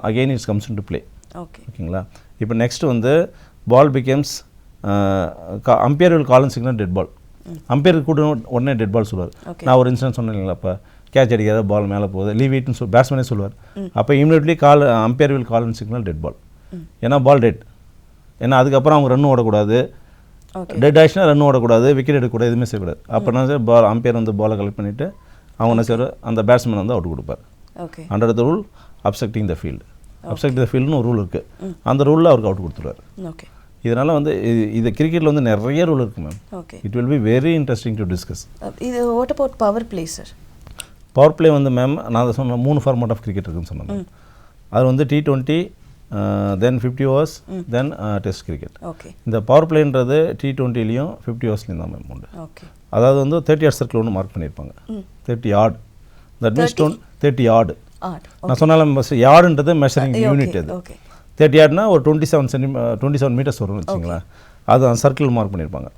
[SPEAKER 2] again it's comes in to play.
[SPEAKER 1] Okay,
[SPEAKER 2] ஓகேங்களா? இப்போ நெக்ஸ்ட் வந்து ball becomes umpire will call and signal dead ball. அம்பையருக்கு கூட உடனே டெட் பால் சொல்லுவார். நான் ஒரு இன்சிடென்ட் சொன்னேன் இல்லைங்களா, அப்போ கேட்ச் அடிக்காத பால் மேலே போகுது, லீவ் இட்னு பேட்ஸ்மேனே சொல்லுவார். அப்போ immediately umpire will call and signal dead ball. ஏன்னா பால் டெட், ஏன்னா அதுக்கப்புறம் அவங்க ரன் ஓடக்கூடாது, டெட் ஆயிடுச்சுன்னா ரன் ஓடக்கூடாது, விக்கெட் எடுக்கக்கூடாது, எதுவுமே செய்யக்கூடாது. அப்போ என்ன சார் பால் அம்பையர் வந்து பாலை கலெக்ட் பண்ணிவிட்டு அவங்க என்ன செய்வார், அந்த பேட்ஸ்மேன் வந்து அவுட் கொடுப்பார்.
[SPEAKER 1] Okay,
[SPEAKER 2] under the rule obstructing the field. Obstructing the ஃபீல்டுன்னு ஒரு ரூல் இருக்குது, அந்த ரூலில் அவருக்கு அவுட் கொடுத்துருவார்.
[SPEAKER 1] ஓகே,
[SPEAKER 2] இதனால் வந்து இது கிரிக்கெட்டில் வந்து நிறைய ரூல் இருக்குது ma'am.
[SPEAKER 1] Okay,
[SPEAKER 2] it will be very interesting to discuss.
[SPEAKER 1] இது what about power play sir?
[SPEAKER 2] Power play வந்து மேம் நான் சொன்ன 3 ஃபார்மேட் ஆஃப் கிரிக்கெட் இருக்குன்னு சொன்னேன். அது வந்து T20, தென் 50 overs, தென் டெஸ்ட் கிரிக்கெட்.
[SPEAKER 1] ஓகே,
[SPEAKER 2] இந்த பவர் பிளேன்றது T20லையும் 50 ஓவர்ஸ்லையும் தான் மேம் உண்டு.
[SPEAKER 1] ஓகே,
[SPEAKER 2] அதாவது வந்து 30 yard சர்க்கிள் ஒன்று மார்க் பண்ணியிருப்பாங்க, 30 yard. That means 30 yard. நான் சொன்னாலும் யார்டுன்றது மெஷரிங் யூனிட். அது 30 yardனா ஒரு 27 மீட்டர்ஸ் வரும்னு வச்சுங்களேன். அது அந்த சர்க்கிள் மார்க் பண்ணியிருப்பாங்க.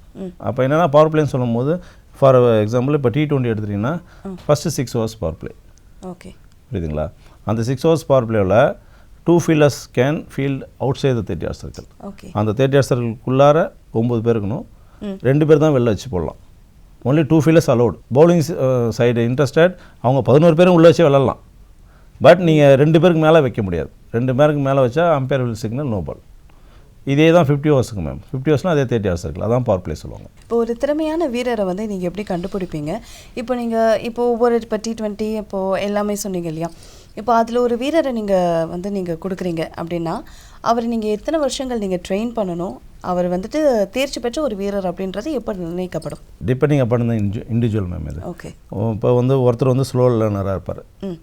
[SPEAKER 2] அப்போ என்னென்னா பவர் பிளேன்னு சொல்லும் போது ஃபார் எக்ஸாம்பிள் இப்போ T20 எடுத்துட்டிங்கன்னா first 6 overs power play.
[SPEAKER 1] Okay,
[SPEAKER 2] புரியுதுங்களா? அந்த 6 overs பவர் பிளேவில் 2 fielders can field outside the 30 yard circle.
[SPEAKER 1] Okay,
[SPEAKER 2] அந்த 30 yard சர்க்கிள்குள்ளார 9 பேர் இருக்கணும். 2 பேர் தான் வெளில வச்சு போடலாம். Only 2 fielders allowed. Bowling side interested அவங்க 11 பேரும் உள்ளே வச்சு விளாட்லாம். பட் நீங்கள் 2 பேருக்கு மேலே வைக்க முடியாது. 2 பேருக்கு மேலே வச்சா umpire will signal no ball. இதே தான் 50 ஓவர்ஸுக்கு மேம். 50 ஓவர்ஸ்னால் அதே 30 ஓவர்ஸ் இருக்கலாம். அதான் பவர் பிளே சொல்லுவாங்க.
[SPEAKER 1] இப்போ ஒரு திறமையான வீரரை வந்து நீங்கள் எப்படி கண்டுபிடிப்பீங்க? இப்போ நீங்கள் இப்போ ஒவ்வொரு இப்போ T20 இப்போது எல்லாமே சொன்னீங்க இல்லையா? இப்போ அதில் ஒரு வீரரை நீங்கள் கொடுக்குறீங்க அப்படின்னா அவர் நீங்கள் எத்தனை வருஷங்கள் நீங்கள் ட்ரெயின் பண்ணணும்? அவர் வந்துட்டு தேர்ச்சி பெற்ற ஒரு வீரர் அப்படின்றது எப்போ நிர்ணயிக்கப்படும்?
[SPEAKER 2] Depending upon the individual ma'am. இது
[SPEAKER 1] ஓகே.
[SPEAKER 2] இப்போ வந்து ஒருத்தர் வந்து ஸ்லோ லேர்னராக இருப்பார்,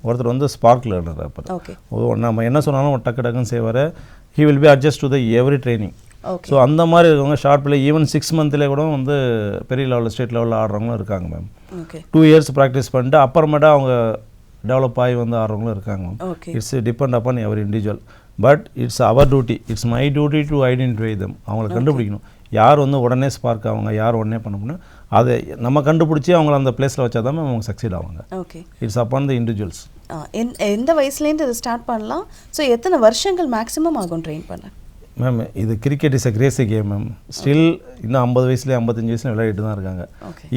[SPEAKER 2] ஒருத்தர் வந்து ஸ்பார்க் லேர்னராக இருப்பார்.
[SPEAKER 1] ஓகே.
[SPEAKER 2] நம்ம என்ன சொன்னாலும் டக்கு டக்குன்னு செய்வார். He will B adjust to the every training.
[SPEAKER 1] Okay.
[SPEAKER 2] So அந்த மாதிரி இருக்கவங்க ஷார்ட் பிளே ஈவன் 6 மந்த்லேயே கூட வந்து பெரிய லெவலில் ஸ்டேட் லெவலில் ஆடுறவங்களும் இருக்காங்க மேம்.
[SPEAKER 1] ஓகே.
[SPEAKER 2] 2 இயர்ஸ் ப்ராக்டிஸ் பண்ணிட்டு அப்புறமேட்டா அவங்க டெவலப் ஆகி வந்து ஆடுறவங்களும் இருக்காங்க ma'am.
[SPEAKER 1] Okay.
[SPEAKER 2] It's depend upon every individual. But it's our duty, it's my duty to identify them. அவங்கள கண்டுபிடிக்கணும். யார் வந்து உடனே ஸ்பார்க் ஆவாங்க, யார் உடனே பண்ண முடியும், அதை நம்ம கண்டுபிடிச்சி அவங்கள அந்த பிளேஸில் வச்சா தான் அவங்க சக்சீட் ஆவாங்க.
[SPEAKER 1] Okay.
[SPEAKER 2] It's upon the individuals.
[SPEAKER 1] எந்த வயசுலேருந்து இது ஸ்டார்ட் பண்ணலாம்? ஸோ எத்தனை வருஷங்கள் மேக்ஸிமம் ஆகும் ட்ரெயின் பண்ண?
[SPEAKER 2] மேம் இது cricket is a crazy game ma'am. Still இன்னும் 50 வயசுலேயே 55 வயசுல விளையாடிட்டு தான் இருக்காங்க.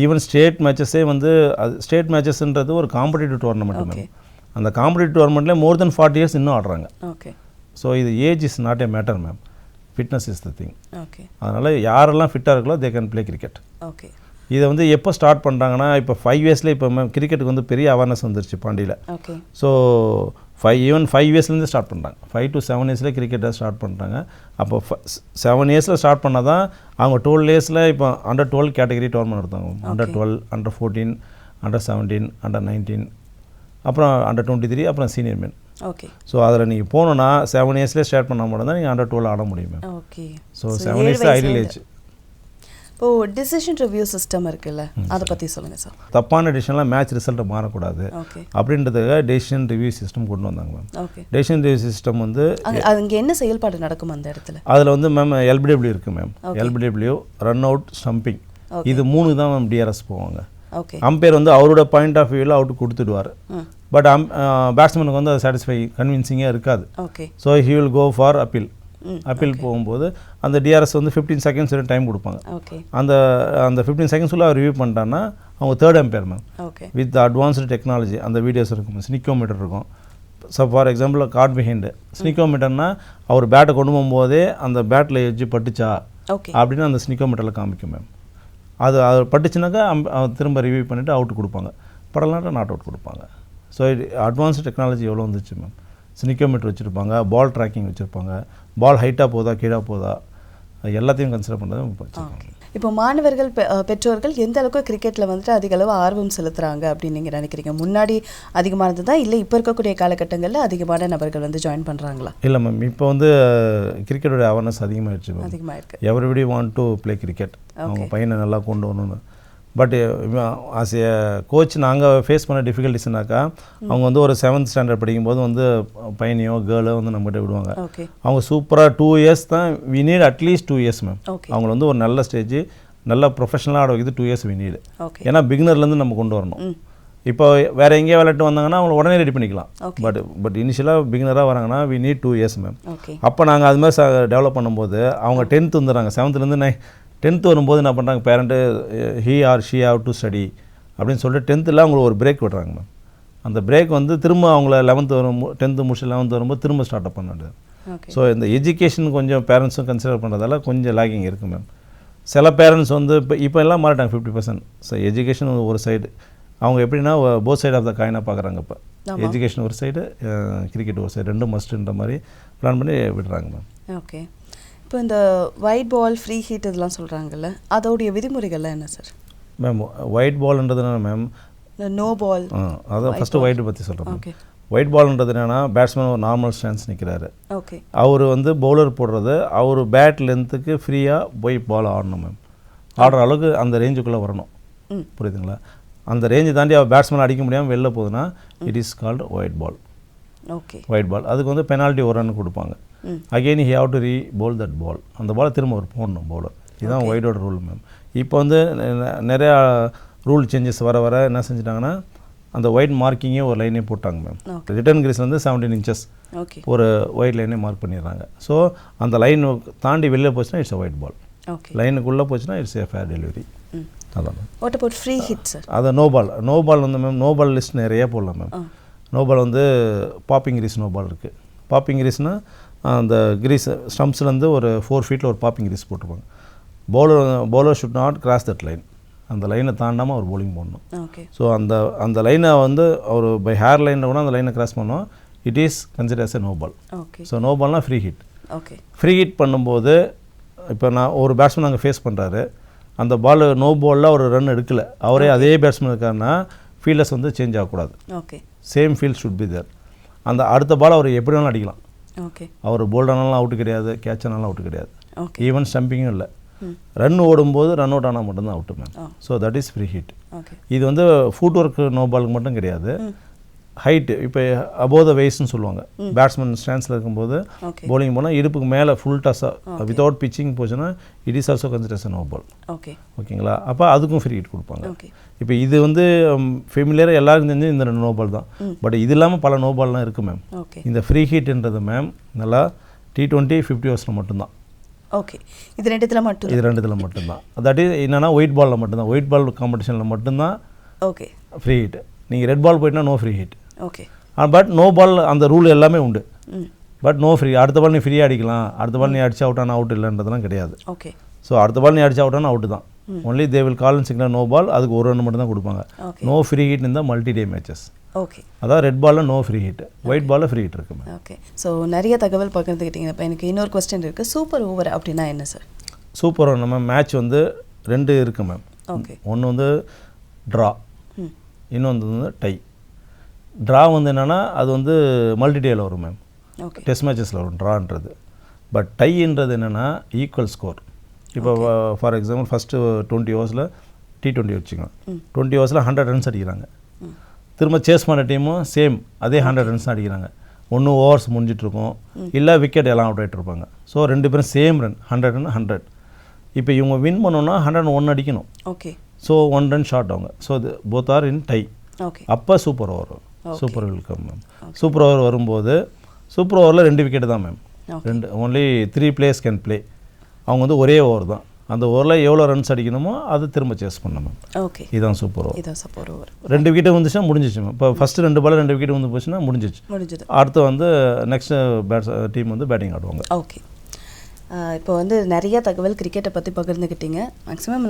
[SPEAKER 2] ஈவன் ஸ்டேட் மேட்சஸே வந்து அது ஸ்டேட் மேட்சஸ்ன்றது ஒரு காம்படிட்டிவ் டோர்னமெண்ட் மேம். அந்த காம்படிட்டிவ் டோர்னமெண்ட்லேயே மோர் தென் 40 இயர்ஸ் இன்னும் ஆடுறாங்க.
[SPEAKER 1] ஓகே.
[SPEAKER 2] ஸோ இது age is not a matter ma'am. Fitness is the thing.
[SPEAKER 1] Okay.
[SPEAKER 2] அதனால் யாரெல்லாம் ஃபிட்டாக இருக்கோ they can play cricket.
[SPEAKER 1] Okay.
[SPEAKER 2] இதை வந்து எப்போ ஸ்டார்ட் பண்ணுறாங்கன்னா இப்போ 5 இயர்ஸ்லேயே இப்போ மேம் கிரிக்கெட்டுக்கு வந்து பெரிய அவேர்னஸ் வந்துருச்சு பாண்டியில்.
[SPEAKER 1] ஓகே.
[SPEAKER 2] ஸோ 5 இயர்ஸ்லேருந்து ஸ்டார்ட் பண்ணுறாங்க. 5 to 7 இயர்ஸ்லேயே கிரிக்கெட்டை ஸ்டார்ட் பண்ணுறாங்க. அப்போ 7 இயர்ஸில் ஸ்டார்ட் பண்ணால் தான் அவங்க 12 இயர்ஸில் இப்போ அண்டர் 12 கேட்டகரி டோர்னமெண்ட் நடத்தாங்க. அண்டர் 12, அண்டர் 14, அண்டர் 17, அண்டர் 19, அப்புறம் அண்டர் 23, அப்புறம் சீனியர் மென்.
[SPEAKER 1] ஓகே.
[SPEAKER 2] ஸோ அதில் நீங்கள் போகணுன்னா 7 இயர்ஸ்லேயே ஸ்டார்ட் பண்ணால் மட்டும் தான் நீங்கள் அண்டர் 12 ஆட முடியும் ma'am.
[SPEAKER 1] Okay.
[SPEAKER 2] So 7 years ideal age.
[SPEAKER 1] இப்போது டிசிஷன் ரிவ்யூ சிஸ்டம் இருக்குல்ல, அதை பற்றி சொல்லுங்கள் சார்.
[SPEAKER 2] தப்பான டிசிஷன்லாம் மேட்ச் ரிசல்ட்டை மாறக்கூடாது அப்படின்றதுக்காக டெசிஷன் ரிவ்யூ சிஸ்டம் கொண்டு வந்தாங்க ma'am.
[SPEAKER 1] Okay.
[SPEAKER 2] Decision review system வந்து
[SPEAKER 1] அங்கே என்ன செயல்பாடு நடக்கும் அந்த இடத்துல?
[SPEAKER 2] அதில் வந்து மேம் எல்பிடபிள்யூ இருக்குது ma'am. LBW, run out, stumping, இது 3 தான் மேம் டிஆர்எஸ் போவாங்க.
[SPEAKER 1] ஓகே.
[SPEAKER 2] அம்பையர் வந்து அவரோட பாயிண்ட் ஆஃப் வியூவில் அவுட் கொடுத்துடுவார். பட் பேட்ஸ்மேனுக்கு வந்து அது சாட்டிஸ்ஃபை கன்வின்சிங்காக இருக்காது.
[SPEAKER 1] Okay.
[SPEAKER 2] So he will go for appeal. Appeal போகும்போது அந்த டிஆர்எஸ் வந்து 15 செகண்ட்ஸ் டைம் கொடுப்பாங்க.
[SPEAKER 1] ஓகே.
[SPEAKER 2] அந்த 15 செகண்ட்ஸ்க்குள்ளே அவர் ரிவ்யூ பண்ணிட்டான்னா அவங்க third umpire ma'am.
[SPEAKER 1] Okay.
[SPEAKER 2] With advanced technology அந்த வீடியோஸ் இருக்கும், ஸ்னிக்கோமீட்டர் இருக்கும். So for example caught behind ஸ்னிக்கோமீட்டர்னா அவர் பேட்டை கொண்டு போகும்போதே அந்த பேட்டில் எஜ்ஜு பட்டுச்சா அப்படின்னு அந்த ஸ்னிக்கோமீட்டரில் காமிக்கும் மேம். அது பட்டுச்சுனாக்கா திரும்ப ரிவ்யூ பண்ணிவிட்டு அவுட் கொடுப்பாங்க, படலாட்ட நாட் அவுட் கொடுப்பாங்க. ஸோ அட்வான்ஸ்டு டெக்னாலஜி எவ்வளோ வந்துச்சு மேம். ஸ்னிக்கோமீட்டர் வச்சுருப்பாங்க, பால் ட்ராக்கிங் வச்சுருப்பாங்க, பால் ஹைட்டாக போதா கீழாக போதா எல்லாத்தையும் கன்சிடர் பண்ணுறது வச்சுருப்பாங்க.
[SPEAKER 1] இப்போ மாணவர்கள் பெற்றோர்கள் எந்த அளவுக்கு கிரிக்கெட்டில் வந்துட்டு அதிக அளவு ஆர்வம் செலுத்துகிறாங்க அப்படின்னு நீங்கள் நினைக்கிறீங்க? முன்னாடி அதிகமாக இருந்ததா இல்லை இப்போ இருக்கக்கூடிய காலகட்டங்களில் அதிகமான நபர்கள் வந்து ஜாயின் பண்ணுறாங்களா?
[SPEAKER 2] இல்லை மேம், இப்போ வந்து கிரிக்கெட்டோட அவேர்னஸ் அதிகமாகிடுச்சு மேம்.
[SPEAKER 1] அதிகமாகிருக்கு.
[SPEAKER 2] Everybody want to play cricket. அவங்க பையனை நல்லா கொண்டு வரணும்னு. பட் ஆஸ் ஏ கோச் நாங்கள் ஃபேஸ் பண்ண டிஃபிகல்ட்டிஸ்னாக்கா அவங்க வந்து ஒரு 7th ஸ்டாண்டர்ட் படிக்கும்போது வந்து பையனையோ கேர்ளோ வந்து நம்மகிட்ட விடுவாங்க. அவங்க சூப்பராக 2 இயர்ஸ் தான் we need, at least 2 years ma'am. அவங்கள வந்து ஒரு நல்ல ஸ்டேஜ் நல்லா ப்ரொஃபஷனலாக ஆட வைக்கிறது 2 இயர்ஸ் வி நீடு. ஏன்னா பிகினர்லேருந்து நம்ம கொண்டு வரணும். இப்போ வேறு எங்கேயோ விளையாட்டு வந்தாங்கன்னா அவங்கள உடனே ரெடி பண்ணிக்கலாம். பட் இனிஷியலாக பிகினராக வராங்கன்னா வி நீட் 2 இயர்ஸ் மேம். அப்போ நாங்கள் அது மாதிரி டெவலப் பண்ணும்போது அவங்க 10th வந்துடுறாங்க. 7th 10th வரும்போது என்ன பண்ணுறாங்க, parent he or she have to study அப்படின்னு சொல்லிட்டு 10th அவங்களுக்கு ஒரு பிரேக் விடுறாங்க மேம். அந்த பிரேக் வந்து திரும்ப அவங்கள 11th 10th முடிச்சு 11th வரும்போது திரும்ப ஸ்டார்ட் அப் பண்ணாது. ஸோ இந்த எஜுகேஷன் கொஞ்சம் பேரண்ட்ஸும் கன்சிடர் பண்ணுறதால கொஞ்சம் லேக்கிங் இருக்குது மேம். சில பேரண்ட்ஸ் வந்து இப்போ எல்லாம் மாறிட்டாங்க 50%. ஸோ எஜுகேஷன் ஒரு சைடு, அவங்க எப்படின்னா போத் சைடு ஆஃப் த காயினாக பார்க்குறாங்க. இப்போ எஜுகேஷன் ஒரு சைடு, கிரிக்கெட் ஒரு சைடு, ரெண்டும் மஸ்ட்டுன்ற மாதிரி பிளான் பண்ணி விடுறாங்க மேம்.
[SPEAKER 1] ஓகே. இப்போ இந்த ஒயிட் பால், ஃப்ரீ ஹீட் இதெல்லாம் சொல்கிறாங்கல்ல, அதோடைய விதிமுறைகள்லாம் என்ன சார்?
[SPEAKER 2] மேம் ஒயிட் பால்ன்றதுனா மேம்
[SPEAKER 1] நோ பால்,
[SPEAKER 2] அதான் ஃபஸ்ட்டு ஒயிட் பற்றி சொல்கிறேன். ஓகே. ஒயிட் பால்ன்றது என்னென்னா பேட்ஸ்மேன் ஒரு நார்மல் ஸ்டான்ஸ் நிற்கிறாரு.
[SPEAKER 1] ஓகே.
[SPEAKER 2] அவர் வந்து பவுலர் போடுறது அவர் பேட் லென்த்துக்கு ஃப்ரீயாக போய் பால் ஆடணும் மேம். ஆடுற அளவுக்கு அந்த ரேஞ்சுக்குள்ளே வரணும். புரியுதுங்களா? அந்த ரேஞ்சு தாண்டி அவர் பேட்ஸ்மேன் அடிக்க முடியாமல் வெளில போகுதுன்னா it is called wide ball.
[SPEAKER 1] Okay.
[SPEAKER 2] Wide ball. அதுக்கு வந்து பெனால்ட்டி ஒரு ரன் கொடுப்பாங்க. Again he have to bowl that ball. அந்த பாலை திரும்ப ஒரு போடணும் பவுலர். இதுதான் ஒயிடோட ரூல் மேம். இப்போ வந்து நிறையா ரூல் சேஞ்சஸ் வர வர என்ன செஞ்சிட்டாங்கன்னா அந்த ஒயிட் மார்க்கிங்கே ஒரு லைனே போட்டாங்க மேம். ரிட்டர்ன் கிரீஸ் வந்து 17 inches ஒரு ஒயிட் லைனே மார்க் பண்ணிடுறாங்க. ஸோ அந்த லைன் தாண்டி வெளியில் போச்சுன்னா it's a wide ball.
[SPEAKER 1] Okay.
[SPEAKER 2] லைனுக்குள்ளே போச்சுன்னா இட்ஸ் ஏ ஃபேர் டெலிவரி. அதான் ma'am.
[SPEAKER 1] What about free hit sir?
[SPEAKER 2] அதை நோ பால் வந்து மேம், நோ பால் லிஸ்ட் நிறைய போடலாம் மேம். நோ பால் வந்து பாப்பிங் கிரீஸ் நோ பால் இருக்குது. பாப்பிங் கிரீஸ்னால் அந்த கிரீஸ் ஸ்டம்ப்ஸ்லேருந்து ஒரு 4 ஃபீட்டில் ஒரு பாப்பிங் கிரீஸ் போட்டிருப்பாங்க. Bowler should not cross that line. அந்த லைனை தாண்டாமல் அவர் bowling போடணும்.
[SPEAKER 1] ஓகே.
[SPEAKER 2] ஸோ அந்த லைனை வந்து அவர் பை ஹேர் லைனில் கூட அந்த லைனை கிராஸ் பண்ணோம், it is consider as a no ball.
[SPEAKER 1] Okay.
[SPEAKER 2] So no பால்னால் free hit.
[SPEAKER 1] Okay.
[SPEAKER 2] Free hit பண்ணும்போது இப்போ நான் ஒரு பேட்ஸ்மேன் அங்கே ஃபேஸ் பண்ணுறாரு, அந்த பால் நோ பாலில் ஒரு ரன் எடுக்கலை, அவரே அதே பேட்ஸ்மேன் இருக்காருன்னா ஃபீல்டர்ஸ் வந்து சேஞ்ச் ஆகக்கூடாது.
[SPEAKER 1] Okay.
[SPEAKER 2] Same field should be there. அந்த அடுத்த பால் அவர் எப்படி வேணாலும் அடிக்கலாம்.
[SPEAKER 1] ஓகே. அவர்
[SPEAKER 2] போல்டானாலும் அவுட்டு கிடையாது, கேட்ச் ஆனாலும் அவுட்டு கிடையாது,
[SPEAKER 1] ஓகே.
[SPEAKER 2] ஈவன் ஸ்டம்பிங்கும் இல்லை. ரன் ஓடும்போது ரன் அவுட் ஆனால் மட்டும்தான் out ma'am. So that is free hit.
[SPEAKER 1] Okay.
[SPEAKER 2] இது வந்து ஃபுட் ஒர்க் நோ பாலுக்கு மட்டும் கிடையாது, ஹைட்டு இப்போ அபோவ் த வெய்ஸ்ன்னு சொல்லுவாங்க. பேட்ஸ்மேன் ஸ்டாண்ட்ஸில் இருக்கும்போது bowling போனால் இடுப்புக்கு மேலே ஃபுல் டாஸாக வித்தவுட் பிச்சிங் போச்சுன்னா it is also considers no ball.
[SPEAKER 1] Okay.
[SPEAKER 2] ஓகேங்களா? அப்போ அதுக்கும் ஃப்ரீ ஹிட் கொடுப்பாங்க.
[SPEAKER 1] ஓகே.
[SPEAKER 2] இப்போ இது வந்து ஃபெமிலியராக எல்லாருக்கும் தெரிஞ்சு இந்த 2 நோ பால் தான். பட் இது இல்லாமல் பல நோ பால்லாம் இருக்குது மேம்.
[SPEAKER 1] ஓகே.
[SPEAKER 2] இந்த ஃப்ரீ ஹிட்ன்றது மேம் நல்லா T20 50 ஓவர்ஸில் மட்டும்தான்.
[SPEAKER 1] ஓகே. இது ரெண்டுத்தில்
[SPEAKER 2] மட்டும்தான். தட் இஸ் என்னன்னா ஒயிட் பாலில் மட்டும்தான், ஒயிட் பால் காம்படிஷனில் மட்டும்தான்
[SPEAKER 1] ஓகே
[SPEAKER 2] ஃப்ரீ ஹிட். நீங்கள் ரெட் பால் போயிட்டுனா no free hit.
[SPEAKER 1] Okay.
[SPEAKER 2] But no ball அந்த ரூல் எல்லாமே உண்டு. But no free. அடுத்த பால் நீ ஃப்ரீயாக அடிக்கலாம், அடுத்த பால் நீ அடிச்சு அவுட் ஆனால் அவுட் இல்லைன்றதுலாம் கிடையாது.
[SPEAKER 1] ஓகே.
[SPEAKER 2] ஸோ அடுத்த பால் நீ அடிச்சு அவுட் ஆனால் அவுட்டு தான். Only they will call and signal no ball. அதுக்கு ஒரு ரன் மட்டும் தான் கொடுப்பாங்க. நோ ஃப்ரீ ஹிட் இந்த மல்டி டே மேட்சஸ்.
[SPEAKER 1] ஓகே.
[SPEAKER 2] அதான் ரெட் பாலில் நோ ஃப்ரீ ஹிட், ஒயிட் பாலில் ஃப்ரீ ஹிட் இருக்குது.
[SPEAKER 1] ஓகே. ஸோ நிறைய தகவல் பகிர்ந்துக்கிட்டீங்க. இப்போ எனக்கு இன்னொரு கொஸ்டின் இருக்குது. சூப்பர் ஓவர் அப்படின்னா என்ன சார்?
[SPEAKER 2] சூப்பர் ஓவர் நம்ம மேட்ச் வந்து 2 இருக்குது மேம்.
[SPEAKER 1] ஓகே.
[SPEAKER 2] ஒன்று வந்து ட்ரா, இன்னொன்று வந்து டை. ட்ரா வந்து என்னென்னா அது வந்து மல்டி டேயில் வரும் மேம்.
[SPEAKER 1] ஓகே.
[SPEAKER 2] டெஸ்ட் மேட்சஸில் வரும் ட்ரான்றது. பட் டைன்றது என்னென்னா ஈக்குவல் ஸ்கோர். இப்போ ஃபார் எக்ஸாம்பிள் ஃபஸ்ட்டு 20 ஓவர்ஸில் T20 வச்சுக்கலாம். 20 ஓவர்ஸில் 100 ரன்ஸ் அடிக்கிறாங்க. திரும்ப சேஸ் பண்ண டீமும் சேம் அதே 100 ரன்ஸ் தான் அடிக்கிறாங்க. ஒன்று ஓவர்ஸ் முடிஞ்சிட்ருக்கோம், இல்லை விக்கெட் எல்லாம் அவுட் ஆகிட்டு இருப்பாங்க. ஸோ 2 பேரும் சேம் ரன் 100 and 100. இப்போ இவங்க வின் பண்ணோன்னா 101 அடிக்கணும்.
[SPEAKER 1] ஓகே.
[SPEAKER 2] ஸோ 1 ரன் ஷார்ட் அவங்க. So both are in tie.
[SPEAKER 1] Okay.
[SPEAKER 2] அப்போ சூப்பர் ஓவர் வரும். Super welcome ma'am. Super over வரும்போது சூப்பர் ஓவரில் 2 விக்கெட் தான் ma'am. Only 3 players can play. அவங்க வந்து ஒரே ஓவர் தான். அந்த ஓவரில் எவ்வளோ ரன்ஸ் அடிக்கணுமோ அதை திரும்ப சேஸ் பண்ணணும் மேம்.
[SPEAKER 1] ஓகே.
[SPEAKER 2] இதுதான் சூப்பர் ஓவர்.
[SPEAKER 1] இதான் சூப்பர் ஓவர்.
[SPEAKER 2] 2 விக்கெட் வந்துச்சுன்னா முடிஞ்சிச்சு மேம். இப்போ ஃபஸ்ட்டு 2 பால் 2 விக்கெட் வந்து போச்சுன்னா முடிஞ்சிச்சு. அடுத்து வந்து நெக்ஸ்ட் டீம் வந்து பேட்டிங் ஆடுவாங்க.
[SPEAKER 1] ஓகே. இப்போ வந்து நிறைய தகவல் கிரிக்கெட்டை பற்றி பகிர்ந்துக்கிட்டீங்க. மேக்ஸிமம்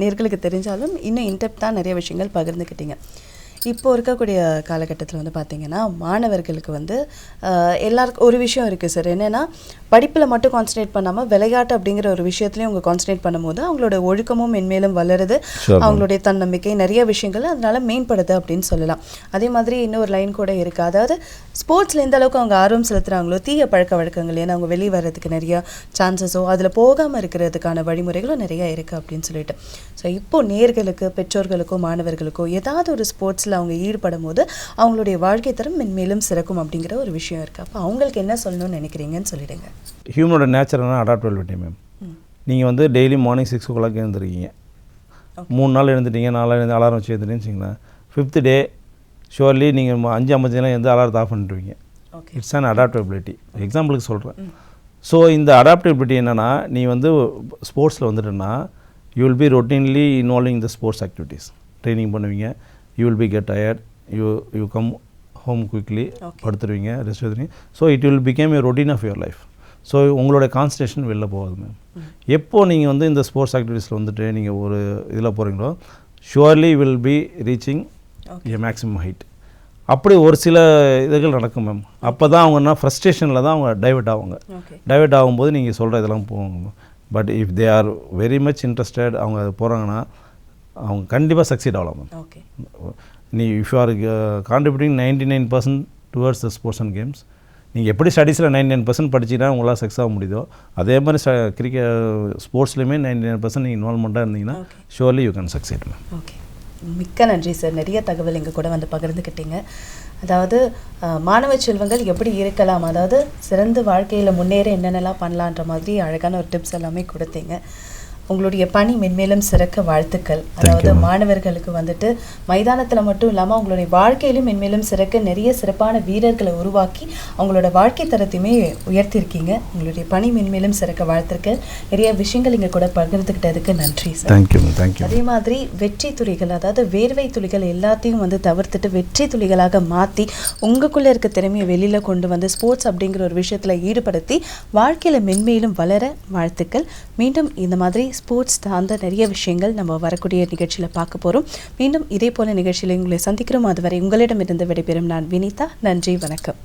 [SPEAKER 1] நேர்களுக்கு தெரிஞ்சாலும் இன்னும் இன்டெப்த்தாக நிறைய விஷயங்கள் பகிர்ந்துக்கிட்டீங்க. இப்போ இருக்கக்கூடிய காலகட்டத்தில் வந்து பார்த்திங்கன்னா மாணவர்களுக்கு வந்து எல்லாருக்கும் ஒரு விஷயம் இருக்குது சார். என்னென்னா படிப்பில் மட்டும் கான்சன்ட்ரேட் பண்ணாமல் விளையாட்டு அப்படிங்கிற ஒரு விஷயத்துலையும் அவங்க கான்சன்ட்ரேட் பண்ணும்போது அவங்களோட ஒழுக்கமும் மென்மேலும் வளருது, அவங்களுடைய தன்னம்பிக்கை நிறைய விஷயங்கள் அதனால் மேம்படுது அப்படின்னு சொல்லலாம். அதே மாதிரி இன்னொரு லைன் கூட இருக்குது. அதாவது ஸ்போர்ட்ஸில் எந்த அளவுக்கு அவங்க ஆர்வம் செலுத்துகிறாங்களோ தீய பழக்க வழக்கங்கள் ஏன்னா அவங்க வெளியே வர்றதுக்கு நிறையா சான்சஸோ அதில் போகாமல் இருக்கிறதுக்கான வழிமுறைகளும் நிறையா இருக்குது அப்படின்னு சொல்லிட்டு. ஸோ இப்போது நேர்களுக்கு பெற்றோர்களுக்கோ மாணவர்களுக்கோ ஏதாவது ஒரு ஸ்போர்ட்ஸில் அவங்க ஈடுபடும் போது அவங்களுடைய வாழ்க்கை தரம் மென்மேலும் சிறக்கும் அப்படிங்கிற ஒரு விஷயம் இருக்குது. அப்போ அவங்களுக்கு என்ன சொல்லணும்னு நினைக்கிறீங்கன்னு சொல்லிடுங்க.
[SPEAKER 2] ஹியூமனோட நேச்சர்னா அடாப்டபிலிட்டி மேம். நீங்கள் வந்து டெய்லி மார்னிங் 6 o'clock எழுந்திருக்கீங்க, 3 நாள் எழுந்துட்டீங்க, 4 நாள் எழுந்து அலாரம் வச்சு எழுந்துட்டீங்கன்னு வச்சிங்களேன். 5th day ஷுவர்லி நீங்கள் 5:50 எழுந்து அலாரத்தை ஆஃப் பண்ணிட்டுருவீங்க. It's an adaptability. எக்ஸாம்பிளுக்கு சொல்கிறேன். ஸோ இந்த அடாப்டபிலிட்டி என்னென்னா நீ வந்து ஸ்போர்ட்ஸில் வந்துட்டேன்னா you will be routinely involving the sports activities. Training பண்ணுவீங்க, you will be get tired, you come home quickly, படுத்துருவீங்க, ரெஸ்ட் எடுத்துருவீங்க. So it will become a routine of your life. So உங்களோட கான்சன்ட்ரேஷன் வெளில போகாது மேம். எப்போ நீங்கள் வந்து இந்த ஸ்போர்ட்ஸ் ஆக்டிவிட்டீஸில் வந்துட்டு நீங்கள் ஒரு இதில் போகிறீங்களோ surely will be reaching a maximum height. அப்படி ஒரு சில இதுகள் நடக்கும் மேம். அப்போ தான் அவங்கன்னா ஃப்ரஸ்ட்ரேஷனில் தான் அவங்க டைவெர்ட் ஆவாங்க. டைவெர்ட் ஆகும்போது நீங்கள் சொல்கிற இதெல்லாம் போவாங்க. But if they are very much interested அவங்க போகிறாங்கன்னா அவங்க கண்டிப்பாக சக்சீட் ஆகலாம் மேம். நீ if you are contributing 99% towards the sports and games, நீங்கள் எப்படி ஸ்டடீஸில் 99% படிச்சிங்கன்னா உங்களால் சக்ஸஸ் ஆக முடியுதோ அதே மாதிரி ஸ்போர்ட்ஸ்லையுமே 99% நீங்கள் இன்வால்மெண்ட்டாக இருந்தீங்கன்னா surely you can succeed ma'am.
[SPEAKER 1] Okay, மிக்க நன்றி சார். நிறைய தகவல் எங்கள் கூட வந்து பகிர்ந்துக்கிட்டீங்க. அதாவது மாணவ செல்வங்கள் எப்படி இருக்கலாம், அதாவது சிறந்த வாழ்க்கையில் முன்னேற என்னென்னலாம் பண்ணலான்ற மாதிரி அழகான ஒரு டிப்ஸ் எல்லாமே கொடுத்தீங்க. உங்களுடைய பணி மென்மேலும் சிறக்க வாழ்த்துக்கள். அதாவது மாணவர்களுக்கு வந்துட்டு மைதானத்தில் மட்டும் இல்லாமல் உங்களுடைய வாழ்க்கையிலும் மென்மேலும் சிறக்க நிறைய சிறப்பான வீரர்களை உருவாக்கி அவங்களோட வாழ்க்கை தரத்தையுமே உயர்த்தியிருக்கீங்க. உங்களுடைய பணி மென்மேலும் சிறக்க வாழ்த்துக்கள். நிறைய விஷயங்கள் இங்கே கூட பகிர்ந்துக்கிட்டதுக்கு நன்றி சார்.
[SPEAKER 2] தேங்க்யூ.
[SPEAKER 1] அதே மாதிரி வெற்றி துளிகள், அதாவது வேர்வை துளிகள் எல்லாத்தையும் வந்து தவிர்த்துட்டு வெற்றி துளிகளாக மாற்றி உங்களுக்குள்ளே இருக்க திறமையை வெளியில் கொண்டு வந்து ஸ்போர்ட்ஸ் அப்படிங்கிற ஒரு விஷயத்தில் ஈடுபடுத்தி வாழ்க்கையில் மென்மேலும் வளர வாழ்த்துக்கள். மீண்டும் இந்த மாதிரி ஸ்போர்ட்ஸ் சார்ந்த நிறைய விஷயங்கள் நம்ம வரக்கூடிய நிகழ்ச்சியில் பார்க்க போகிறோம். மீண்டும் இதே போல நிகழ்ச்சியில் உங்களை சந்திக்கிறோம். அதுவரை உங்களிடமிருந்து விடைபெறும் நான் வினிதா. நன்றி, வணக்கம்.